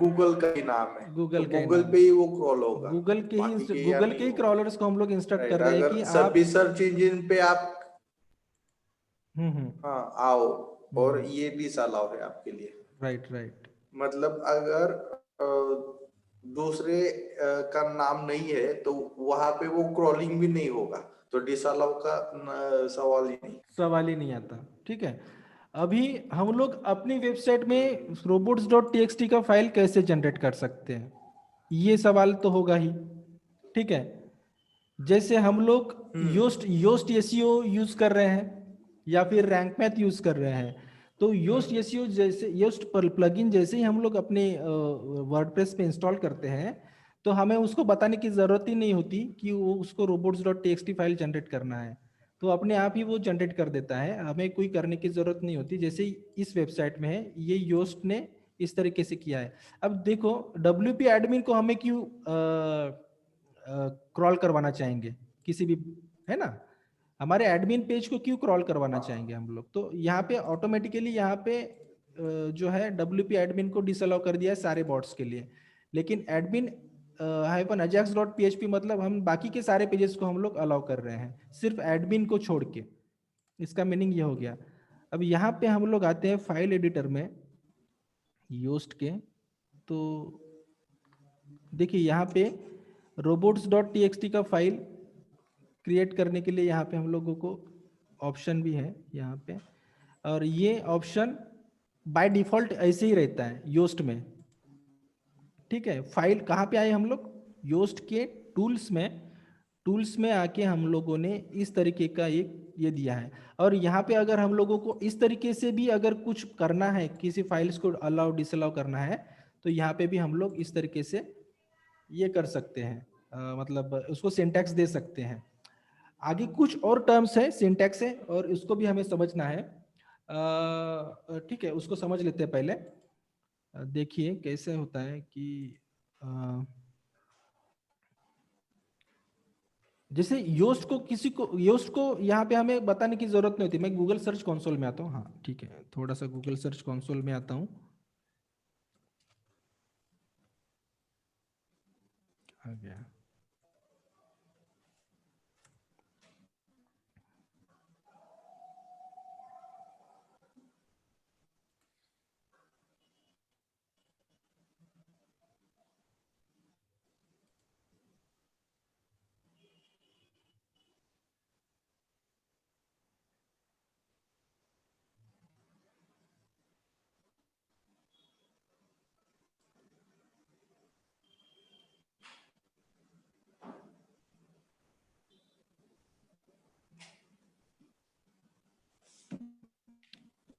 गूगल का ही नाम है, तो गूगल का ही गूगल नाम, पे ही वो क्रॉल होगा, बाकी के या गूगल नहीं के ही होगा। क्रॉलर्स को हम लोग इंस्ट्रक्ट कर राइट, रहे हैं अगर कि आप सभी सर्च इंजिन पे आप हम्म हाँ आओ और ये डिसअलाउ है आपके लिए। राइट मतलब अगर दूसरे का नाम नहीं है तो वहां पे वो क्रॉलिंग भी नहीं होगा, तो डिसअलाउ का सवाल ही नहीं। सवाल ही नहीं आता, ठीक है। अभी हम लोग अपनी वेबसाइट में robots.txt का फाइल कैसे जनरेट कर सकते हैं, ये सवाल तो होगा ही, ठीक है। जैसे हम लोग योस्ट एसईओ यूज कर रहे हैं या फिर रैंक मैथ यूज कर रहे हैं, तो योस्ट एसईओ जैसे योस्ट प्लगइन जैसे ही हम लोग अपने वर्डप्रेस पे इंस्टॉल करते हैं, तो हमें उसको बताने की जरूरत ही नहीं होती कि वो उसको robots.txt फाइल जनरेट करना है, तो अपने आप ही वो जनरेट कर देता है, हमें कोई करने की जरूरत नहीं होती। जैसे ही इस वेबसाइट में है, ये योस्ट ने इस तरीके से किया है। अब देखो WP एडमिन को हमें क्यों क्रॉल करवाना चाहेंगे किसी भी, है ना, हमारे एडमिन पेज को क्यों क्रॉल करवाना चाहेंगे हम लोग, तो यहाँ पे ऑटोमेटिकली यहाँ पे जो है WP एडमिन को डिसअलाउ कर दिया है सारे बॉट्स के लिए, लेकिन एडमिन -ajax.php मतलब हम बाकी के सारे पेजेस को हम लोग अलाउ कर रहे हैं, सिर्फ एडमिन को छोड़ के, इसका मीनिंग ये हो गया। अब यहाँ पे हम लोग आते हैं फाइल एडिटर में योस्ट के, तो देखिए यहाँ पे robots.txt का फाइल क्रिएट करने के लिए यहाँ पे हम लोगों को ऑप्शन भी है यहाँ पे, और ये ऑप्शन बाय डिफॉल्ट ऐसे ही रहता है योस्ट में, ठीक है। फाइल कहाँ पे आए हम लोग, योस्ट के टूल्स में आके हम लोगों ने इस तरीके का एक ये दिया है। और यहाँ पे अगर हम लोगों को इस तरीके से भी अगर कुछ करना है, किसी फाइल्स को अलाउ डिसअलाउ करना है, तो यहाँ पे भी हम लोग इस तरीके से ये कर सकते हैं, मतलब उसको सिंटैक्स दे सकते हैं। आगे कुछ और टर्म्स है, सिंटैक्स है, और उसको भी हमें समझना है, ठीक है, उसको समझ लेते हैं पहले। देखिए कैसे होता है कि जैसे योस्ट को यहाँ पे हमें बताने की जरूरत नहीं होती। मैं गूगल सर्च कंसोल में आता हूँ, हाँ ठीक है, थोड़ा सा गूगल सर्च कंसोल में आता हूँ, आ गया।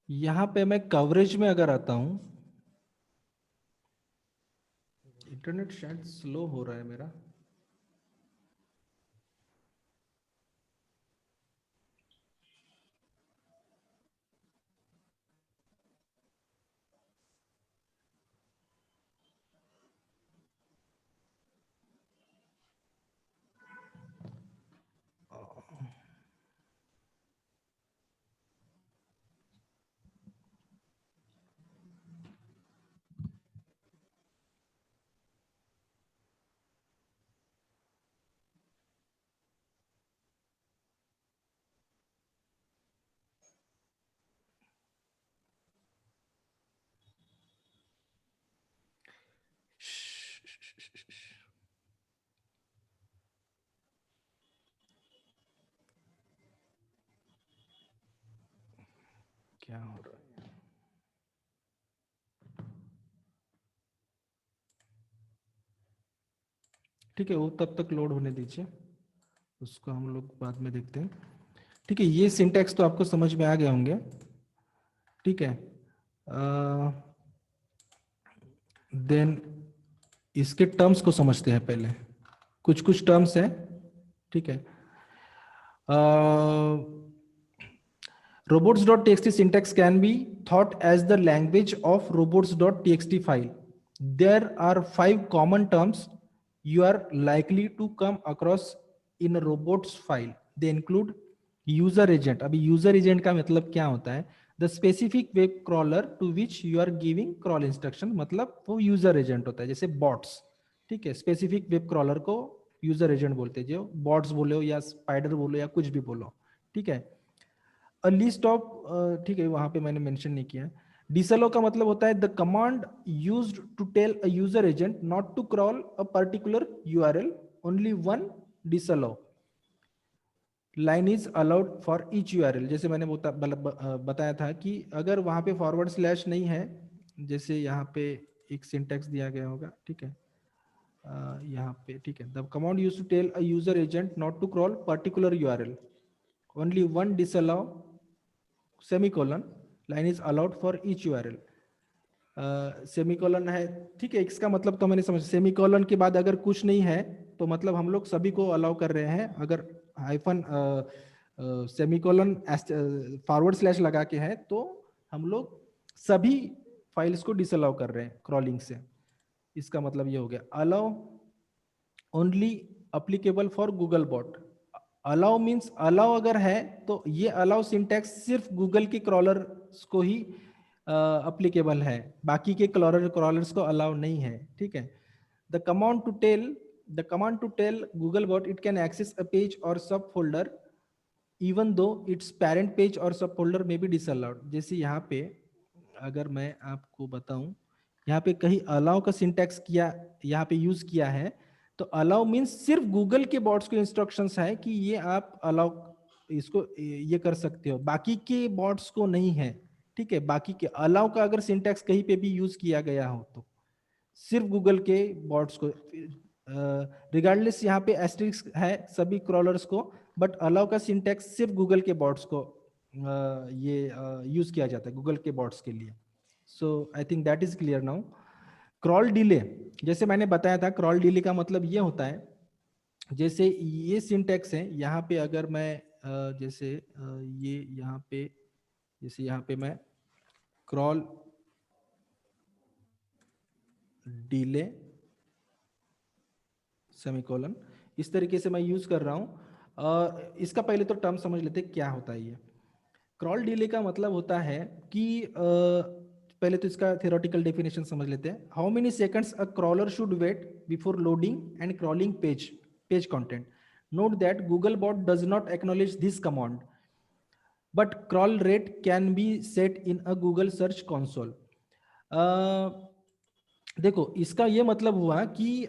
यहाँ पे मैं कवरेज में अगर आता हूँ, इंटरनेट शायद स्लो हो रहा है मेरा। क्या हो रहा है? ठीक है, वो तब तक लोड होने दीजिए, उसको हम लोग बाद में देखते हैं। ठीक है, ये सिंटैक्स तो आपको समझ में आ गए होंगे। ठीक है, देन इसके टर्म्स को समझते हैं पहले। कुछ कुछ टर्म्स हैं, ठीक है। robots.txt syntax can be thought as the language of robots.txt file. There are 5 common terms you are likely to come across in a robots file. They include user agent. अभी user agent का मतलब क्या होता है? The specific web crawler to which you are giving crawl instruction, मतलब वो user agent होता है, जैसे bots। ठीक है, स्पेसिफिक वेब क्रॉलर को यूजर एजेंट बोलते हैं, जो बॉट्स बोलो या स्पाइडर बोलो या कुछ भी बोलो। ठीक है, अ लिस्ट ऑफ, ठीक है, वहां पे मैंने मेंशन नहीं किया। डिसअलो का मतलब होता है the command used to tell a user agent not to crawl a particular URL, only one disallow. Line is allowed for each URL, जैसे मैंने बताया था कि अगर वहां पे फॉरवर्ड स्लैश नहीं है, जैसे यहाँ पे एक सिंटैक्स दिया गया होगा, ठीक है, यहाँ पे, ठीक है, the command used to tell a user agent not to crawl particular URL, only one disallow semicolon, line is allowed for each URL. Semicolon है, ठीक है, इसका मतलब तो मैंने समझ, सेमीकोलन के बाद अगर कुछ नहीं है तो मतलब हम लोग सभी को अलाउ कर रहे हैं। अगर हाइफन सेमीकोलन फॉरवर्ड स्लैश लगा के है तो हम लोग सभी फाइल्स को डिसअलाउ कर रहे हैं क्रॉलिंग से। इसका मतलब ये हो गया। Allow only applicable for Google bot. Allow means allow अगर है तो ये अलाउ सिंटैक्स सिर्फ गूगल के क्रॉलर्स को ही अप्लीकेबल है, बाकी के क्रॉलर्स को अलाउ नहीं है। ठीक है, the command to tell Google bot it can access a page और subfolder even though its parent page और सब फोल्डर में बी डिसअलाउड। जैसे यहाँ पे अगर मैं आपको बताऊं, यहाँ पे कहीं अलाउ का सिंटैक्स किया, यहाँ पे यूज किया है, तो अलाउ मीन्स सिर्फ गूगल के बॉट्स को इंस्ट्रक्शंस है कि ये आप अलाउ इसको ये कर सकते हो, बाकी के बॉट्स को नहीं है। ठीक है, बाकी के अलाउ का अगर सिंटैक्स कहीं पे भी यूज किया गया हो तो सिर्फ गूगल के बॉट्स को, रिगार्डलेस यहाँ पे एस्टेरिस्क है सभी क्रॉलर्स को, बट अलाउ का सिंटैक्स सिर्फ गूगल के बॉट्स को ये यूज किया जाता है, गूगल के बॉट्स के लिए। So I think that is clear now. Crawl delay, जैसे मैंने बताया था, क्रॉल डिले का मतलब ये होता है, जैसे ये सिंटैक्स है, यहाँ पे अगर मैं जैसे ये यहाँ पे, जैसे यहाँ पे मैं क्रॉल डिले सेमीकोलन इस तरीके से मैं यूज कर रहा हूँ। इसका पहले तो टर्म समझ लेते हैं क्या होता है ये। क्रॉल डिले का मतलब होता है कि पहले तो इसका थियोरेटिकल डेफिनेशन समझ लेते हैं। How many seconds a crawler should wait before loading and crawling page content. Note that Google bot does not acknowledge this command but crawl rate can be set in a Google search console. देखो, इसका ये मतलब हुआ कि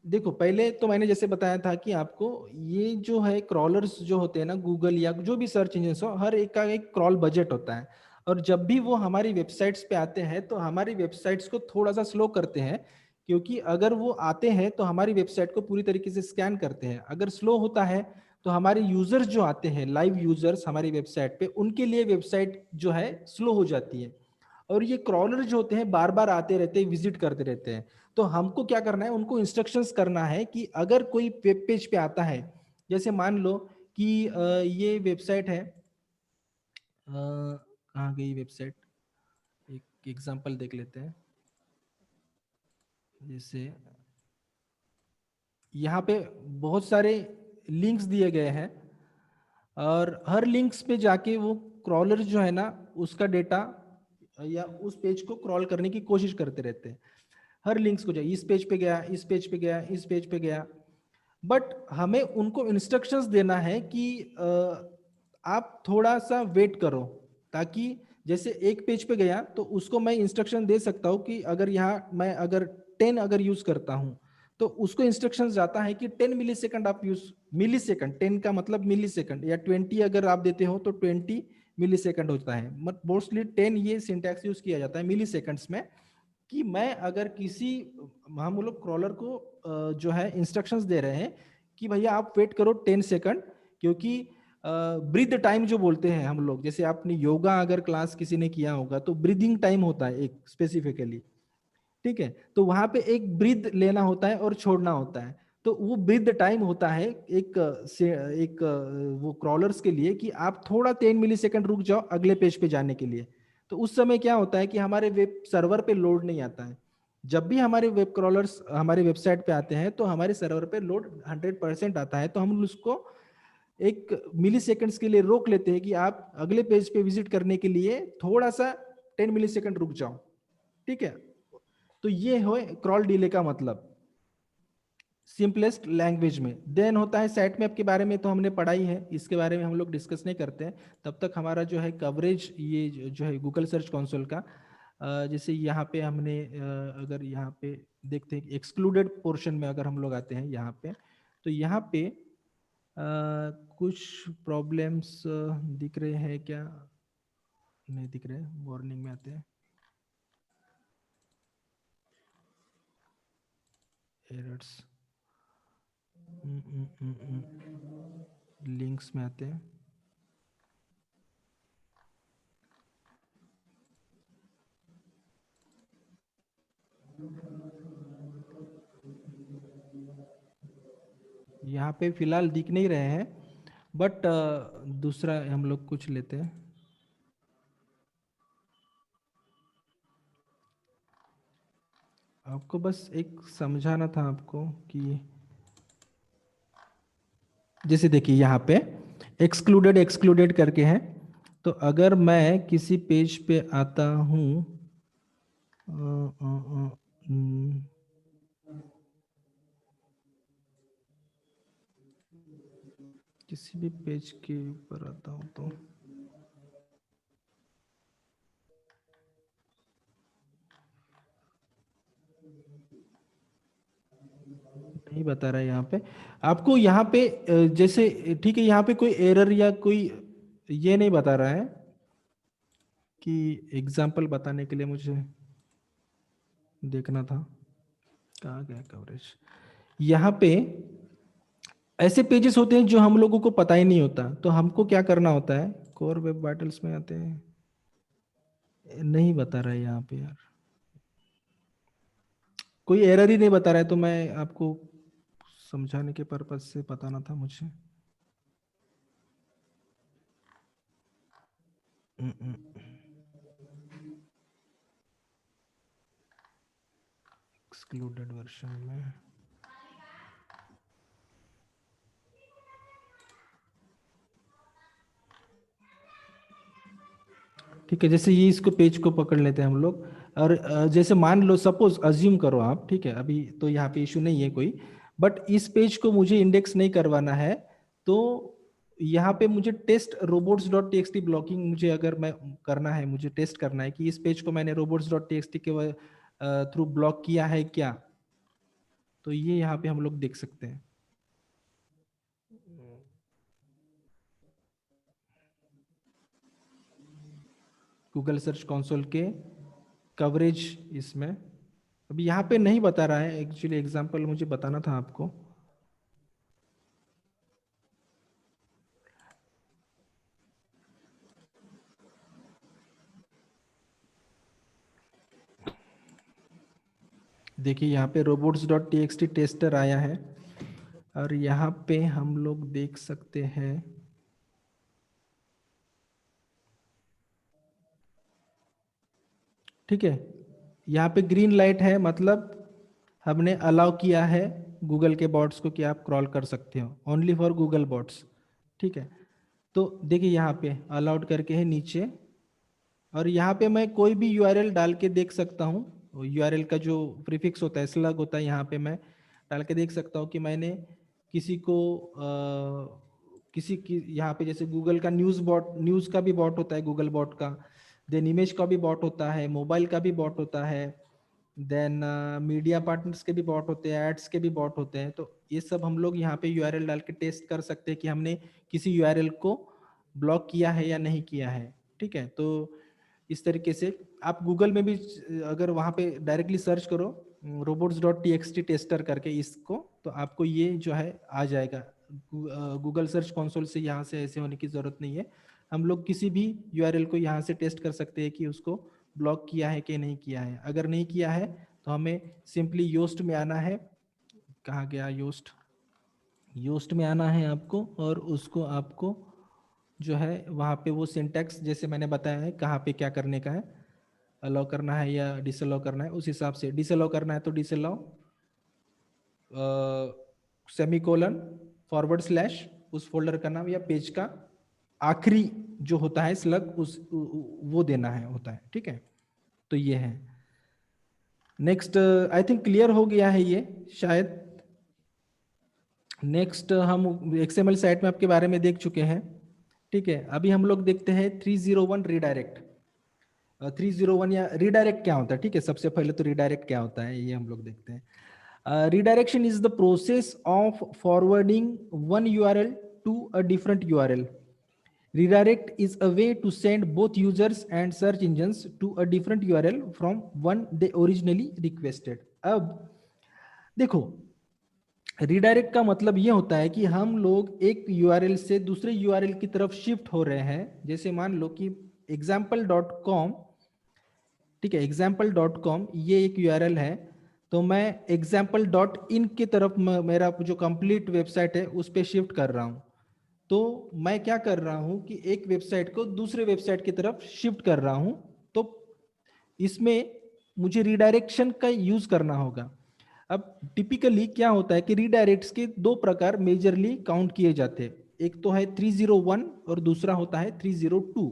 देखो, पहले तो मैंने जैसे बताया था कि आपको ये जो है क्रॉलर्स जो होते हैं ना, गूगल या जो भी सर्च इंजन हो, हर एक का एक क्रॉल बजट होता है, और जब भी वो हमारी वेबसाइट्स पे आते हैं तो हमारी वेबसाइट्स को थोड़ा सा स्लो करते हैं, क्योंकि अगर वो आते हैं तो हमारी वेबसाइट को पूरी तरीके से स्कैन करते हैं। अगर स्लो होता है तो हमारे यूजर्स जो आते हैं, लाइव यूजर्स हमारी वेबसाइट पे, उनके लिए वेबसाइट जो है स्लो हो जाती है। और ये क्रॉलर जो होते हैं बार बार आते रहते हैं, विजिट करते रहते हैं। तो हमको क्या करना है, उनको इंस्ट्रक्शंस करना है कि अगर कोई वेब पेज पे आता है, जैसे मान लो कि ये वेबसाइट है, कहाँ गई वेबसाइट, एक एग्जांपल देख लेते हैं। जैसे यहाँ पे बहुत सारे लिंक्स दिए गए हैं और हर लिंक्स पे जाके वो क्रॉलर जो है ना उसका डेटा या उस पेज को क्रॉल करने की कोशिश करते रहते हैं। हर लिंक्स को जाए, इस पेज पे गया, इस पेज पे गया, इस पेज पे गया। बट हमें उनको इंस्ट्रक्शंस देना है कि आप थोड़ा सा वेट करो, ताकि जैसे एक पेज पे गया तो उसको मैं इंस्ट्रक्शन दे सकता हूँ कि अगर यहाँ मैं अगर 10 अगर यूज करता हूँ तो उसको इंस्ट्रक्शन जाता है कि 10 मिली सेकंड आप यूज, मिली सेकंड, 10 का मतलब मिली सेकंड, या 20 अगर आप देते हो तो 20 मिली सेकंड होता है। मोस्टली 10 ये सिंटैक्स यूज किया जाता है मिली सेकंड्स में, कि मैं अगर किसी, हम लोग क्रॉलर को जो है इंस्ट्रक्शंस दे रहे हैं कि भैया आप वेट करो 10 सेकंड, क्योंकि ब्रीथ टाइम जो बोलते हैं हम लोग, जैसे आपने योगा अगर क्लास किसी ने किया होगा तो ब्रीदिंग टाइम होता है एक स्पेसिफिकली, ठीक है। तो वहां पे एक ब्रीथ लेना होता है और छोड़ना होता है। तो वो ब्रीथ टाइम होता है एक वो क्रॉलर्स के लिए कि आप थोड़ा 10 मिली सेकंड रुक जाओ अगले पेज पे जाने के लिए। तो उस समय क्या होता है कि हमारे वेब सर्वर पे लोड नहीं आता है। जब भी हमारे वेब क्रॉलर्स हमारे वेबसाइट पे आते हैं तो हमारे सर्वर पे लोड 100% आता है। तो हम उसको एक मिली सेकंड्स के लिए रोक लेते हैं कि आप अगले पेज पे विजिट करने के लिए थोड़ा सा 10 मिली सेकंड रुक जाओ, ठीक है। तो ये हो क्रॉल डिले का मतलब सिंपलेस्ट लैंग्वेज में। देन होता है साइट मैप के बारे में, तो हमने पढ़ा ही है, इसके बारे में हम लोग डिस्कस नहीं करते हैं। तब तक हमारा जो है कवरेज, ये जो है गूगल सर्च कंसोल का, जैसे यहाँ पे हमने अगर यहाँ पे देखते हैं एक्सक्लूडेड पोर्शन में अगर हम लोग आते हैं यहाँ पे, तो यहाँ पे कुछ प्रॉब्लम्स दिख रहे हैं क्या, नहीं दिख रहे, वार्निंग में आते हैं, एरर्स, लिंक्स में आते हैं। यहाँ पे फिलहाल दिख नहीं रहे हैं, बट दूसरा हम लोग कुछ लेते हैं। आपको बस एक समझाना था आपको कि जैसे देखिए यहाँ पे एक्सक्लूडेड एक्सक्लूडेड करके है। तो अगर मैं किसी पेज पे आता हूँ, किसी भी पेज के ऊपर आता हूँ तो नहीं बता रहा है यहाँ पे आपको। यहाँ पे जैसे ठीक है, यहाँ पे कोई एरर या कोई ये नहीं बता रहा है कि एग्जाम्पल बताने के लिए मुझे देखना था कहाँ गया कवरेज। यहाँ पे ऐसे पेजेस होते हैं जो हम लोगों को पता ही नहीं होता, तो हमको क्या करना होता है, कोर वेब वाइटल्स में आते हैं, नहीं बता रहा है यहाँ पे यार, कोई एरर ही नहीं बता रहा है। तो मैं आपको समझाने के पर्पज से बताना था मुझे। एक्सक्लूडेड वर्जन में ठीक है, जैसे ये इसको पेज को पकड़ लेते हैं हम लोग। और जैसे मान लो, सपोज अज्यूम करो आप, ठीक है, अभी तो यहाँ पे इशू नहीं है कोई, बट इस पेज को मुझे इंडेक्स नहीं करवाना है। तो यहाँ पे मुझे टेस्ट robots.txt ब्लॉकिंग मुझे अगर मैं करना है, मुझे टेस्ट करना है कि इस पेज को मैंने robots.txt के थ्रू ब्लॉक किया है क्या, तो ये यहाँ पे हम लोग देख सकते हैं। गूगल सर्च कंसोल के कवरेज इसमें अभी यहाँ पे नहीं बता रहा है, एक्चुअली एग्जांपल मुझे बताना था आपको। देखिए यहाँ पे robots.txt टेस्टर आया है और यहाँ पे हम लोग देख सकते हैं ठीक है, यहाँ पे ग्रीन लाइट है, मतलब हमने अलाउ किया है गूगल के बॉट्स को कि आप क्रॉल कर सकते हो, ओनली फॉर गूगल बॉट्स। ठीक है, तो देखिए यहाँ पे अलाउड करके है नीचे, और यहाँ पे मैं कोई भी यूआरएल डाल के देख सकता हूँ। यूआरएल का जो प्रीफिक्स होता है, स्लग होता है, यहाँ पे मैं डाल के देख सकता हूँ कि मैंने किसी को किसी की यहाँ पे जैसे गूगल का न्यूज़ का भी बॉट होता है, गूगल बॉट का, देन इमेज का भी बॉट होता है, मोबाइल का भी बॉट होता है, देन मीडिया पार्टनर्स के भी बॉट होते हैं, एड्स के भी बॉट होते हैं। तो ये सब हम लोग यहाँ पे यूआरएल डाल के टेस्ट कर सकते हैं कि हमने किसी यूआरएल को ब्लॉक किया है या नहीं किया है। ठीक है, तो इस तरीके से आप गूगल में भी अगर वहाँ पे डायरेक्टली सर्च करो robots.txt टेस्टर करके इसको, तो आपको ये जो है आ जाएगा गूगल सर्च कंसोल से। यहाँ से ऐसे होने की जरूरत नहीं है, हम लोग किसी भी यूआरएल को यहाँ से टेस्ट कर सकते हैं कि उसको ब्लॉक किया है कि नहीं किया है। अगर नहीं किया है तो हमें सिंपली योस्ट में आना है, कहाँ गया योस्ट में आना है आपको, और उसको आपको जो है वहाँ पे वो सिंटैक्स जैसे मैंने बताया है कहाँ पे क्या करने का है, अलाउ करना है या डिसअलाउ करना है, उस हिसाब से डिसअलाउ करना है तो डिसअलाउ सेमीकोलन /, उस फोल्डर का नाम या पेज का आखिरी जो होता है स्लग उस वो देना है होता है। ठीक है, तो ये है। नेक्स्ट आई थिंक क्लियर हो गया है ये शायद। नेक्स्ट हम एक्सएमएल साइट मैप के बारे में देख चुके हैं। ठीक है, अभी हम लोग देखते हैं 301 रीडायरेक्ट। 301 या रीडायरेक्ट क्या होता है। ठीक है, सबसे पहले तो रीडायरेक्ट क्या होता है ये हम लोग देखते हैं। Redirection is the process of forwarding one URL to a different URL. Redirect is a way to send both users and search engines to a different URL from one they originally requested. अब देखो, redirect का मतलब ये होता है कि हम लोग एक यूआरएल से दूसरे यूआरएल की तरफ शिफ्ट हो रहे हैं। जैसे मान लो कि example.com, ठीक है, example.com ये एक यूआरएल है, तो मैं example.in की तरफ मेरा जो कंप्लीट वेबसाइट है उस पर शिफ्ट कर रहा हूँ। तो मैं क्या कर रहा हूं कि एक वेबसाइट को दूसरे वेबसाइट की तरफ शिफ्ट कर रहा हूं, तो इसमें मुझे रिडायरेक्शन का यूज करना होगा। अब टिपिकली क्या होता है कि रिडायरेक्ट्स के दो प्रकार मेजरली काउंट किए जाते हैं, एक तो है 301 और दूसरा होता है 302।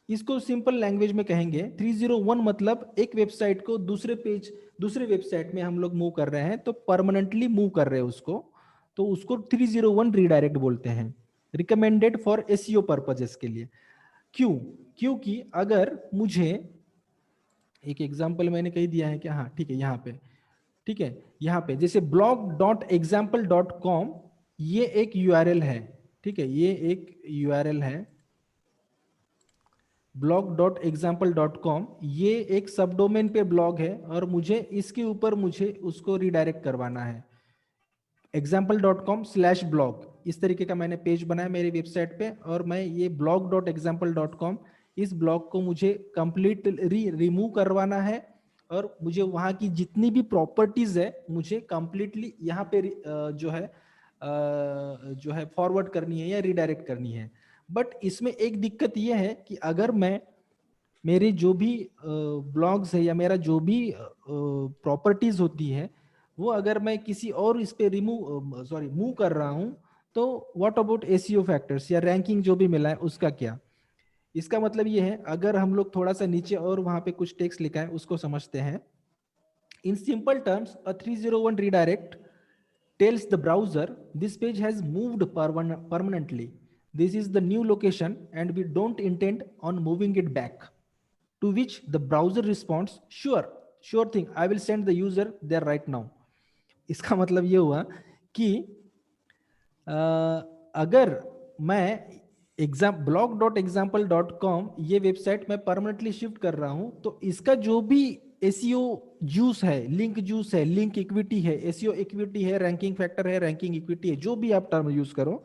इसको सिंपल लैंग्वेज में कहेंगे 301 मतलब एक वेबसाइट को दूसरे वेबसाइट में हम लोग मूव कर रहे हैं, तो परमानेंटली मूव कर रहे हैं उसको, तो उसको 301 रिडायरेक्ट बोलते हैं, रिकमेंडेड फॉर एसईओ पर्पजेस के लिए। क्यों? क्योंकि अगर मुझे एक एग्जांपल मैंने कही दिया है कि हाँ ठीक है, यहाँ पे ठीक है, यहाँ पे जैसे blog.example.com ये एक यूआरएल है। ठीक है, ये एक यूआरएल है blog.example.com, ये एक सब डोमेन पे ब्लॉग है और मुझे इसके ऊपर मुझे उसको रिडायरेक्ट करवाना है example.com/blog। इस तरीके का मैंने पेज बनाया मेरी वेबसाइट पे, और मैं ये blog.example.com इस ब्लॉग को मुझे कंप्लीटली रिमूव करवाना है, और मुझे वहाँ की जितनी भी प्रॉपर्टीज है मुझे कंप्लीटली यहाँ पे जो है फॉरवर्ड करनी है या रिडायरेक्ट करनी है। बट इसमें एक दिक्कत ये है कि अगर मैं मेरे जो भी ब्लॉग्स है या मेरा जो भी प्रॉपर्टीज होती है वो अगर मैं किसी और इस पे मूव कर रहा हूं, तो व्हाट अबाउट एसईओ फैक्टर्स या रैंकिंग जो भी मिला है उसका क्या। इसका मतलब ये है, अगर हम लोग थोड़ा सा नीचे और वहां पे कुछ टेक्स्ट लिखा है उसको समझते हैं। In simple terms, a 301 redirect tells the browser this page has moved permanently. This is the new location and we don't intend on moving it back. To which the browser responds, sure thing, I will send the user there right now. इसका मतलब ये हुआ कि अगर मैं blog.example.com ये website में permanently shift कर रहा हूं, तो इसका जो भी एसईओ जूस है, लिंक जूस है, लिंक इक्विटी है, एसईओ इक्विटी है, रैंकिंग फैक्टर है, रैंकिंग इक्विटी है, जो भी आप टर्म यूज करो,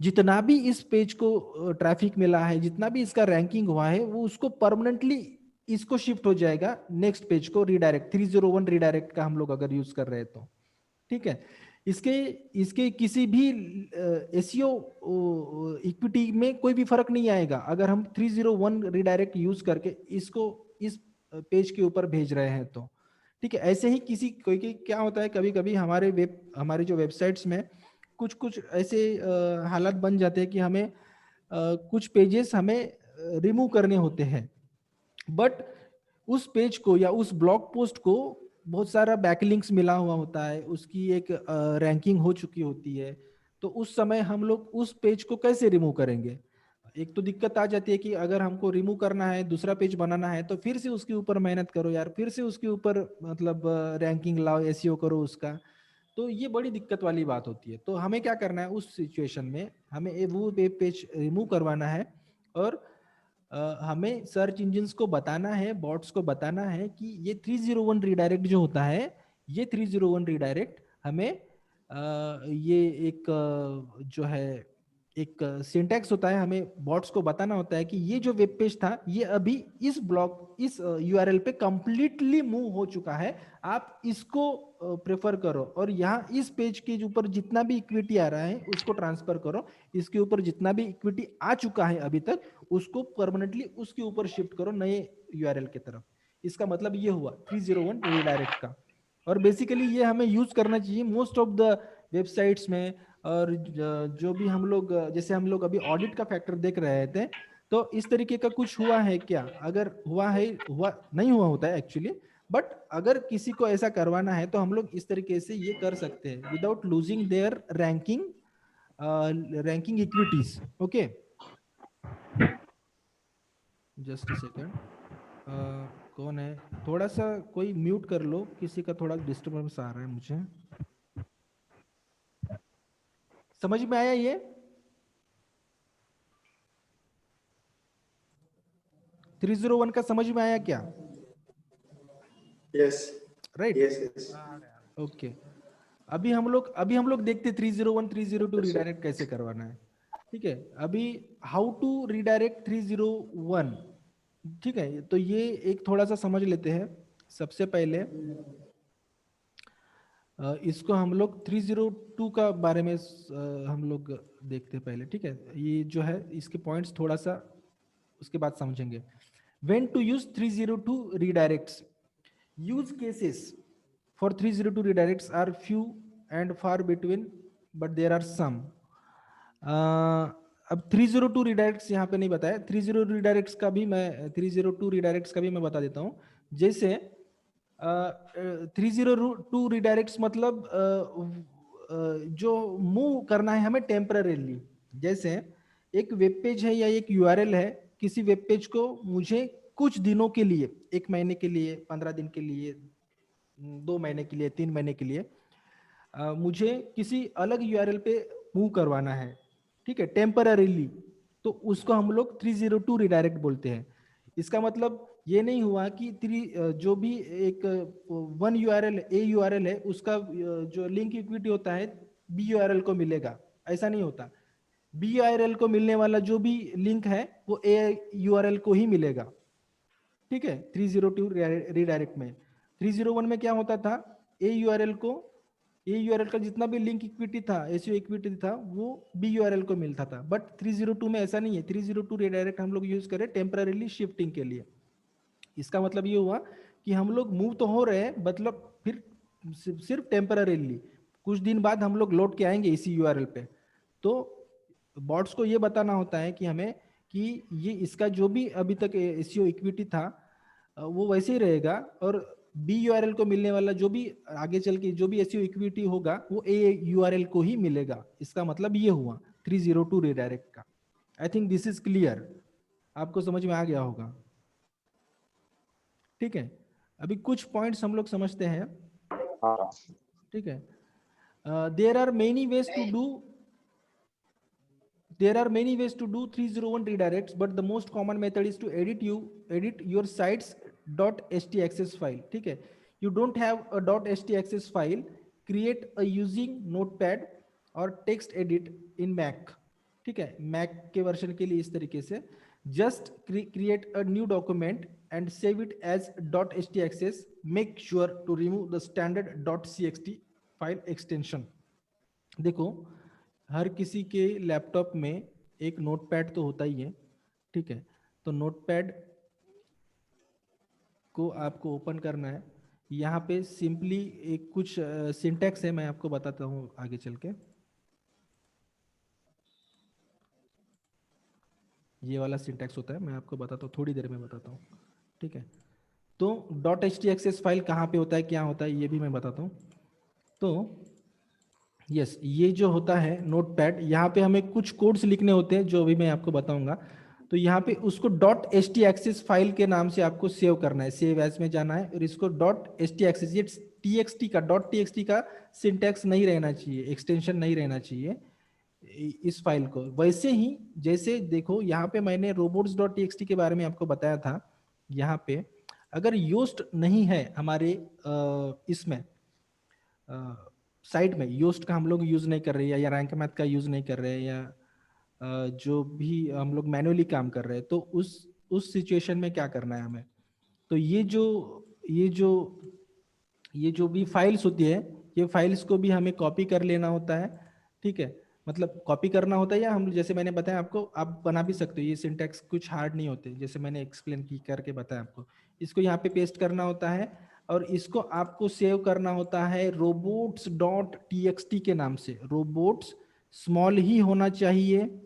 जितना भी इस पेज को ट्रैफिक मिला है, जितना भी इसका रैंकिंग हुआ है, वो उसको परमानेंटली इसको शिफ्ट हो जाएगा नेक्स्ट पेज को रिडायरेक्ट, 301 रिडायरेक्ट का हम लोग अगर यूज कर रहे हैं तो, ठीक है। इसके किसी भी एसईओ इक्विटी में कोई भी फर्क नहीं आएगा अगर हम 301 रिडायरेक्ट यूज करके इसको इस पेज के ऊपर भेज रहे हैं तो, ठीक है। ऐसे ही कोई क्या होता है, कभी कभी हमारे जो वेबसाइट्स में कुछ ऐसे हालात बन जाते हैं कि हमें कुछ पेजेस हमें रिमूव करने होते हैं, बट उस पेज को या उस ब्लॉग पोस्ट को बहुत सारा बैकलिंक्स मिला हुआ होता है, उसकी एक रैंकिंग हो चुकी होती है, तो उस समय हम लोग उस पेज को कैसे रिमूव करेंगे? एक तो दिक्कत आ जाती है कि अगर हमको रिमूव करना है, दूसरा पेज बनाना है, तो फिर से उसके ऊपर मेहनत करो यार, फिर से उसके ऊपर मतलब रैंकिंग लाओ, एसईओ करो उसका, तो ये बड़ी दिक्कत वाली बात होती है। तो हमें क्या करना है उस सिचुएशन में, हमें वो वेब पेज रिमूव करवाना है और हमें सर्च इंजिन्स को बताना है, बॉट्स को बताना है कि ये 301 रिडायरेक्ट जो होता है, ये 301 रिडायरेक्ट हमें ये एक जो है एक सिंटैक्स होता है, हमें बॉट्स को बताना होता है कि ये जो वेब पेज था ये अभी इस ब्लॉक इस यूआरएल पे कंप्लीटली मूव हो चुका है, आप इसको प्रेफर करो और यहाँ इस पेज के ऊपर जितना भी इक्विटी आ रहा है उसको ट्रांसफर करो, इसके ऊपर जितना भी इक्विटी आ चुका है अभी तक उसको परमानेंटली उसके ऊपर शिफ्ट करो नए यूआरएल की तरफ। इसका मतलब ये हुआ 301 रिडायरेक्ट का। और बेसिकली ये हमें यूज करना चाहिए मोस्ट ऑफ द वेबसाइट्स में, और जो भी हम लोग जैसे हम लोग अभी ऑडिट का फैक्टर देख रहे थे, तो इस तरीके का कुछ हुआ है क्या? अगर हुआ है, हुआ नहीं हुआ होता है एक्चुअली, बट अगर किसी को ऐसा करवाना है तो हम लोग इस तरीके से ये कर सकते हैं without losing their ranking equities. Okay, just a second, कौन है? थोड़ा सा कोई म्यूट कर लो, किसी का थोड़ा डिस्टर्बेंस आ रहा है मुझे। समझ में आया ये? 301 का समझ में आया क्या? Yes right, yes yes. Okay. अभी हम लोग देखते 301 302 रिडायरेक्ट कैसे करवाना है, ठीक है। अभी हाउ टू रिडायरेक्ट 301, ठीक है। तो ये एक थोड़ा सा समझ लेते हैं। सबसे पहले इसको हम लोग 302 का बारे में हम लोग देखते हैं पहले, ठीक है। ये जो है इसके पॉइंट्स थोड़ा सा उसके बाद समझेंगे। When to use 302 redirects? Use cases for 302 redirects are few and far between, but there are some. अब 302 redirects यहाँ पे नहीं बताया, 302 redirects का भी मैं बता देता हूँ। जैसे 302 redirects मतलब जो मूव करना है हमें टेम्पररीली। जैसे एक वेब पेज है या एक यूआरएल है, किसी वेब पेज को मुझे कुछ दिनों के लिए, 1 महीने के लिए, 15 दिन के लिए, 2 महीने के लिए, 3 महीने के लिए मुझे किसी अलग यूआरएल पे मूव करवाना है, ठीक है, टेम्पररीली, तो उसको हम लोग 302 रिडायरेक्ट बोलते हैं। इसका मतलब ये नहीं हुआ कि जो भी एक वन यूआरएल ए यूआरएल है उसका जो लिंक इक्विटी होता है बी यूआरएल को मिलेगा, ऐसा नहीं होता। बी यूआरएल को मिलने वाला जो भी लिंक है वो ए यूआरएल को ही मिलेगा, ठीक है। 302 रिडायरेक्ट में, 301 में क्या होता था, ए यूआरएल का जितना भी लिंक इक्विटी था, एसईओ इक्विटी था, वो बी यूआरएल को मिलता था। बट 302 में ऐसा नहीं है। 302 रिडायरेक्ट हम लोग यूज करें टेम्पररीली शिफ्टिंग के लिए। इसका मतलब ये हुआ कि हम लोग मूव तो हो रहे हैं, मतलब फिर सिर्फ टेम्पररीली, कुछ दिन बाद हम लोग लौट के आएंगे इसी यूआरएल पे। तो बॉट्स को ये बताना होता है कि हमें कि ये इसका जो भी अभी तक एसईओ इक्विटी था वो वैसे ही रहेगा, और बी यूआरएल को मिलने वाला जो भी आगे चल के जो भी एसईओ इक्विटी होगा वो ए यूआरएल को ही मिलेगा। इसका मतलब ये हुआ 302 रिडायरेक्ट का। I think this is clear, आपको समझ में आ गया होगा, ठीक है। अभी कुछ पॉइंट्स हम लोग समझते हैं, ठीक है। There are many ways to do 301 redirects, but the most common method is to edit your sites .htaccess file, ठीक है। You don't have a .htaccess file, create a using notepad और text edit in Mac, ठीक है। Mac के version के लिए इस तरीके से just create a new document and save it as .htaccess. Make sure to remove the standard .cxt file extension. देखो हर किसी के लैपटॉप में एक नोटपैड तो होता ही है, ठीक है। तो नोटपैड को आपको ओपन करना है। यहाँ पे सिंपली एक कुछ सिंटैक्स है, मैं आपको बताता हूँ आगे चल के। ये वाला सिंटैक्स होता है, मैं आपको बताता हूँ, थोड़ी देर में बताता हूँ, ठीक है। तो .htaccess फाइल कहाँ पे होता है, क्या होता है, ये भी मैं बताता हूँ। तो यस, ये जो होता है नोटपैड, यहाँ पे हमें कुछ कोड्स लिखने होते हैं जो अभी मैं आपको बताऊंगा। तो यहाँ पे उसको .htaccess फाइल के नाम से आपको सेव करना है, सेव एज में जाना है और इसको .htaccess, ये .txt का सिंटैक्स नहीं रहना चाहिए, एक्सटेंशन नहीं रहना चाहिए इस फाइल को। वैसे ही जैसे देखो यहाँ पे मैंने robots.txt के बारे में आपको बताया था, यहाँ पे अगर योस्ट नहीं है हमारे इसमें साइट में, योस्ट का हम लोग यूज नहीं कर रहे हैं या रैंक मैथ का यूज नहीं कर रहे हैं या जो भी हम लोग मैनुअली काम कर रहे हैं, तो उस सिचुएशन में क्या करना है हमें। तो ये जो भी फाइल्स होती है, ये फाइल्स को भी हमें कॉपी कर लेना होता है, ठीक है। मतलब कॉपी करना होता है या हम जैसे मैंने बताया आपको, आप बना भी सकते हो, ये सिंटैक्स कुछ हार्ड नहीं होते, जैसे मैंने एक्सप्लेन करके बताया आपको। इसको यहाँ पे पेस्ट करना होता है और इसको आपको सेव करना होता है robots.txt के नाम से। रोबोट्स स्मॉल ही होना चाहिए,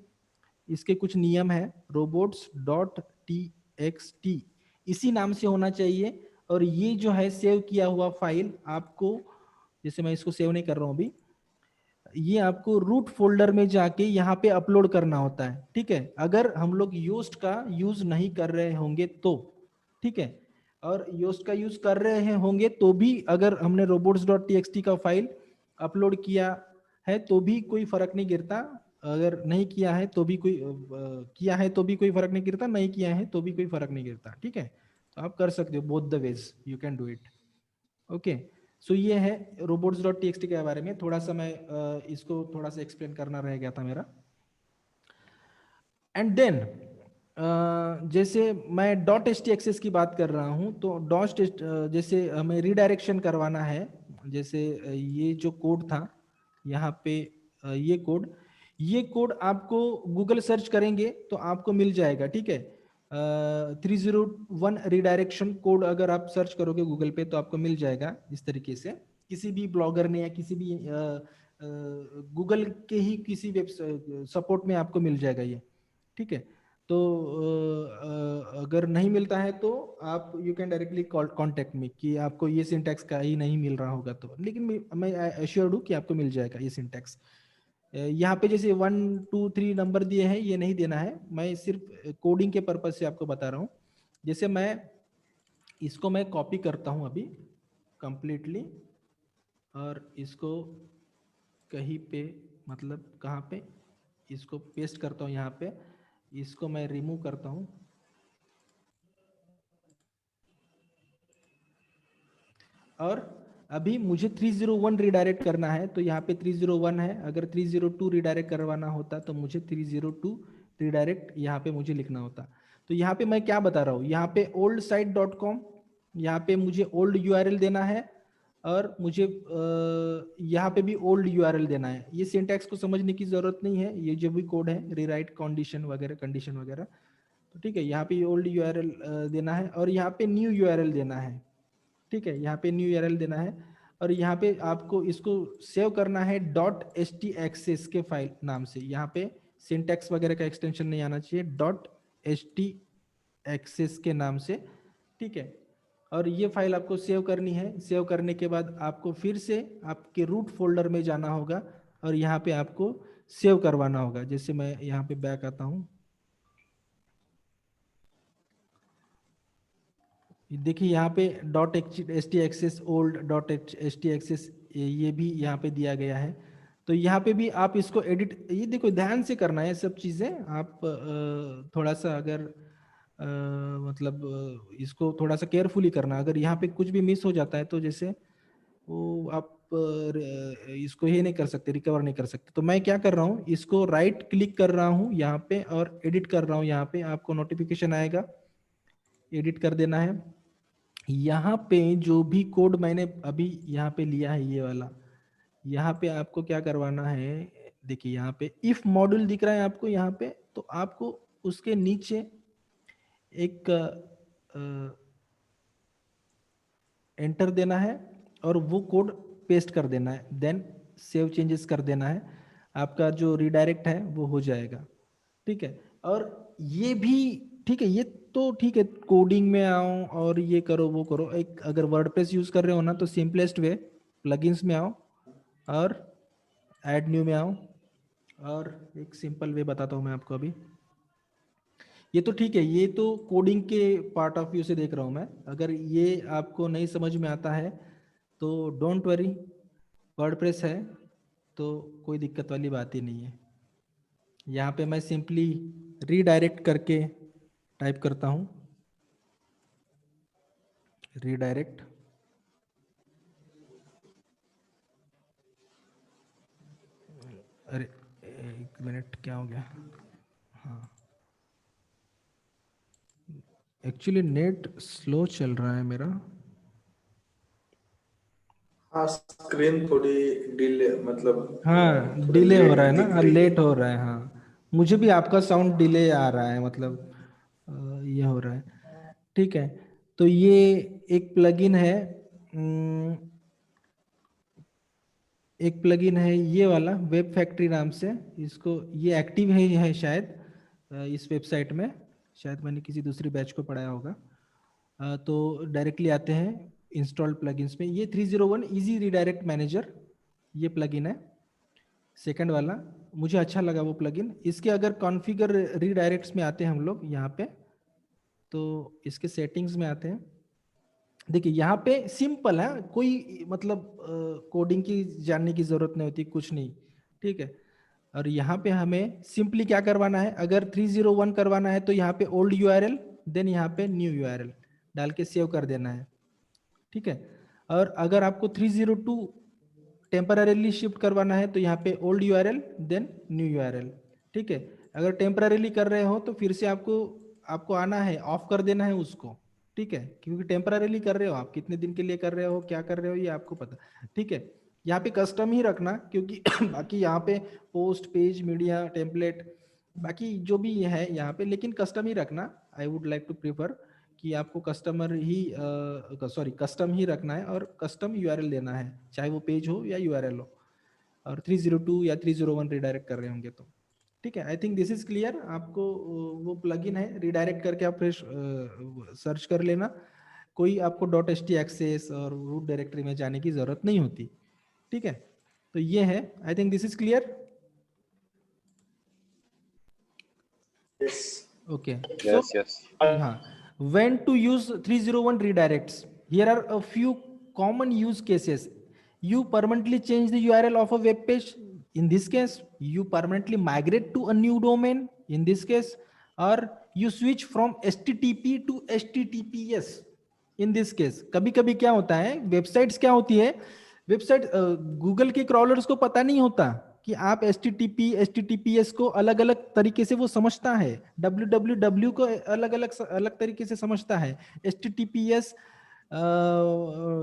इसके कुछ नियम है। robots.txt इसी नाम से होना चाहिए। और ये जो है सेव किया हुआ फाइल आपको, जैसे मैं इसको सेव नहीं कर रहा हूं अभी, ये आपको रूट फोल्डर में जाके यहाँ पे अपलोड करना होता है, ठीक है। अगर हम लोग योस्ट का यूज नहीं कर रहे होंगे तो, ठीक है, और योस्ट का यूज कर रहे होंगे तो भी, अगर हमने robots.txt का फाइल अपलोड किया है तो भी कोई फर्क नहीं गिरता, अगर नहीं किया है तो भी कोई किया है तो भी कोई फर्क नहीं गिरता, नहीं किया है तो भी कोई फर्क नहीं गिरता, ठीक है। तो आप कर सकते हो, both the ways you can do it, okay. So ये है robots.txt के बारे में। थोड़ा सा मैं इसको थोड़ा सा एक्सप्लेन करना रह गया था मेरा। एंड देन जैसे मैं .htaccess की बात कर रहा हूं, तो जैसे हमें रिडायरेक्शन करवाना है, जैसे ये जो कोड था यहाँ पे, ये कोड आपको गूगल सर्च करेंगे तो आपको मिल जाएगा, ठीक है। 301 रिडायरेक्शन कोड अगर आप सर्च करोगे गूगल पे तो आपको मिल जाएगा इस तरीके से। किसी भी ब्लॉगर ने या किसी भी गूगल के ही किसी वेब सपोर्ट में आपको मिल जाएगा ये, ठीक है। तो अगर नहीं मिलता है तो आप you can directly contact me कि आपको ये सिंटैक्स का ही नहीं मिल रहा होगा तो, लेकिन मैं एश्योर्ड हूँ कि आपको मिल जाएगा ये सिंटैक्स। यहाँ पे जैसे 1 2 3 नंबर दिए हैं, ये नहीं देना है, मैं सिर्फ कोडिंग के पर्पज से आपको बता रहा हूँ। जैसे मैं इसको मैं कॉपी करता हूँ अभी कंप्लीटली और इसको कहीं पे, मतलब कहाँ पे, इसको पेस्ट करता हूँ यहाँ पे, इसको मैं रिमूव करता हूँ और अभी मुझे 301 रिडायरेक्ट करना है, तो यहाँ पे 301 है। अगर 302 रिडायरेक्ट करवाना होता तो मुझे 302 रिडायरेक्ट यहाँ पे मुझे लिखना होता। तो यहाँ पे मैं क्या बता रहा हूँ, यहाँ पे oldsite.com, यहाँ पे मुझे ओल्ड URL देना है और मुझे यहाँ पे भी ओल्ड URL देना है। ये सिंटैक्स को समझने की जरूरत नहीं है, ये जो भी कोड है रीराइट कंडीशन वगैरह, तो ठीक है। यहाँ पे ओल्ड URL देना है और यहाँ पे न्यू URL देना है, ठीक है। यहाँ पे न्यू URL देना है और यहाँ पे आपको इसको सेव करना है .htaccess के फाइल नाम से। यहाँ पे सिंटैक्स वगैरह का एक्सटेंशन नहीं आना चाहिए, .htaccess के नाम से, ठीक है। और ये फाइल आपको सेव करनी है। सेव करने के बाद आपको फिर से आपके रूट फोल्डर में जाना होगा और यहाँ पे आपको सेव करवाना होगा। जैसे मैं यहाँ पे बैक आता हूँ, देखिए यहाँ पे .htaccess old .htaccess ये भी यहाँ पे दिया गया है। तो यहाँ पे भी आप इसको एडिट, ये देखो ध्यान से करना है सब चीज़ें। आप थोड़ा सा अगर मतलब इसको थोड़ा सा केयरफुली करना, अगर यहाँ पे कुछ भी मिस हो जाता है तो जैसे वो आप इसको ये नहीं कर सकते, रिकवर नहीं कर सकते। तो मैं क्या कर रहा हूँ, इसको राइट क्लिक कर रहा हूँ यहाँ पे और एडिट कर रहा हूँ। यहाँ पे आपको नोटिफिकेशन आएगा, एडिट कर देना है। यहाँ पे जो भी कोड मैंने अभी यहाँ पे लिया है ये वाला, यहाँ पे आपको क्या करवाना है, देखिए यहाँ पे इफ मॉड्यूल दिख रहा है आपको यहाँ पे, तो आपको उसके नीचे एक एंटर देना है और वो कोड पेस्ट कर देना है, देन सेव चेंजेस कर देना है। आपका जो रिडायरेक्ट है वो हो जाएगा, ठीक है। और ये भी ठीक है, ये तो ठीक है, कोडिंग में आओ और ये करो वो करो। एक अगर वर्डप्रेस यूज कर रहे हो ना, तो सिंपलेस्ट वे प्लगइन्स में आओ और ऐड न्यू में आओ, और एक सिंपल वे बताता हूँ मैं आपको अभी। ये तो ठीक है, ये तो कोडिंग के पार्ट ऑफ व्यू से देख रहा हूँ मैं। अगर ये आपको नहीं समझ में आता है तो डोंट वरी, वर्डप्रेस है तो कोई दिक्कत वाली बात ही नहीं है। यहाँ पे मैं सिंपली रीडायरेक्ट करके टाइप करता हूँ, रीडायरेक्ट। अरे एक मिनट, क्या हो गया? हाँ, एक्चुअली नेट स्लो चल रहा है मेरा। हाँ, स्क्रीन थोड़ी डिले, मतलब हाँ, थोड़ा डिले हो लेट रहा है दिख ना, रही है। लेट हो रहा है। हाँ, मुझे भी आपका साउंड डिले आ रहा है, मतलब ये हो रहा है। ठीक है, तो ये एक प्लगइन है, एक प्लगइन है ये वाला वेब फैक्ट्री नाम से। इसको, ये एक्टिव है शायद इस वेबसाइट में, शायद मैंने किसी दूसरी बैच को पढ़ाया होगा। तो डायरेक्टली आते हैं इंस्टॉल्ड प्लगइन्स में। ये 301 इजी रीडायरेक्ट मैनेजर ये प्लगइन है, सेकंड वाला। मुझे अच्छा लगा वो प्लगइन। इसके अगर कॉन्फ़िगर रीडायरेक्ट्स में आते हैं हम लोग यहाँ पे, तो इसके सेटिंग्स में आते हैं। देखिए यहाँ पे सिंपल है, कोई मतलब कोडिंग की जानने की जरूरत नहीं होती, कुछ नहीं, ठीक है। और यहाँ पे हमें सिंपली क्या करवाना है, अगर 301 करवाना है तो यहाँ पे ओल्ड यूआरएल, देन यहाँ पे न्यू यूआरएल डाल के सेव कर देना है, ठीक है। और अगर आपको 302 टेम्पररीली शिफ्ट करवाना है तो यहाँ पे old URL then new URL, ठीक है। अगर टेम्पररीली कर रहे हो तो फिर से आपको आना है, ऑफ कर देना है उसको, ठीक है, क्योंकि टेम्पररीली कर रहे हो आप, कितने दिन के लिए कर रहे हो, क्या कर रहे हो, ये आपको पता, ठीक है। यहाँ पे कस्टम ही रखना, क्योंकि बाकी यहाँ पे पोस्ट, पेज, मीडिया, टेम्पलेट, बाकी जो भी है यहाँ पे, लेकिन कस्टम ही रखना। I would like to prefer कि आपको कस्टम ही रखना है और कस्टम यूआरएल देना है, चाहे वो पेज हो या यूआरएल हो। और 302 या 301 रिडायरेक्ट कर रहे होंगे तो ठीक है। I think this is clear. आपको वो प्लगइन है, रिडायरेक्ट करके आप फ्रेश सर्च कर लेना। कोई आपको .htaccess और रूट डायरेक्टरी में जाने की जरूरत नहीं होती, ठीक है। तो ये है, I think this is clear. Yes. Okay, Yes, yes. when to use 301 redirects? Here are a few common use cases. You permanently change the URL of a web page. In this case, you permanently migrate to a new domain. In this case, or you switch from HTTP to HTTPS. In this case, कभी कभी क्या होता है, websites क्या होती है, website Google के crawlers को पता नहीं होता कि आप HTTP HTTPS को अलग अलग तरीके से वो समझता है, www को अलग तरीके से समझता है, HTTPS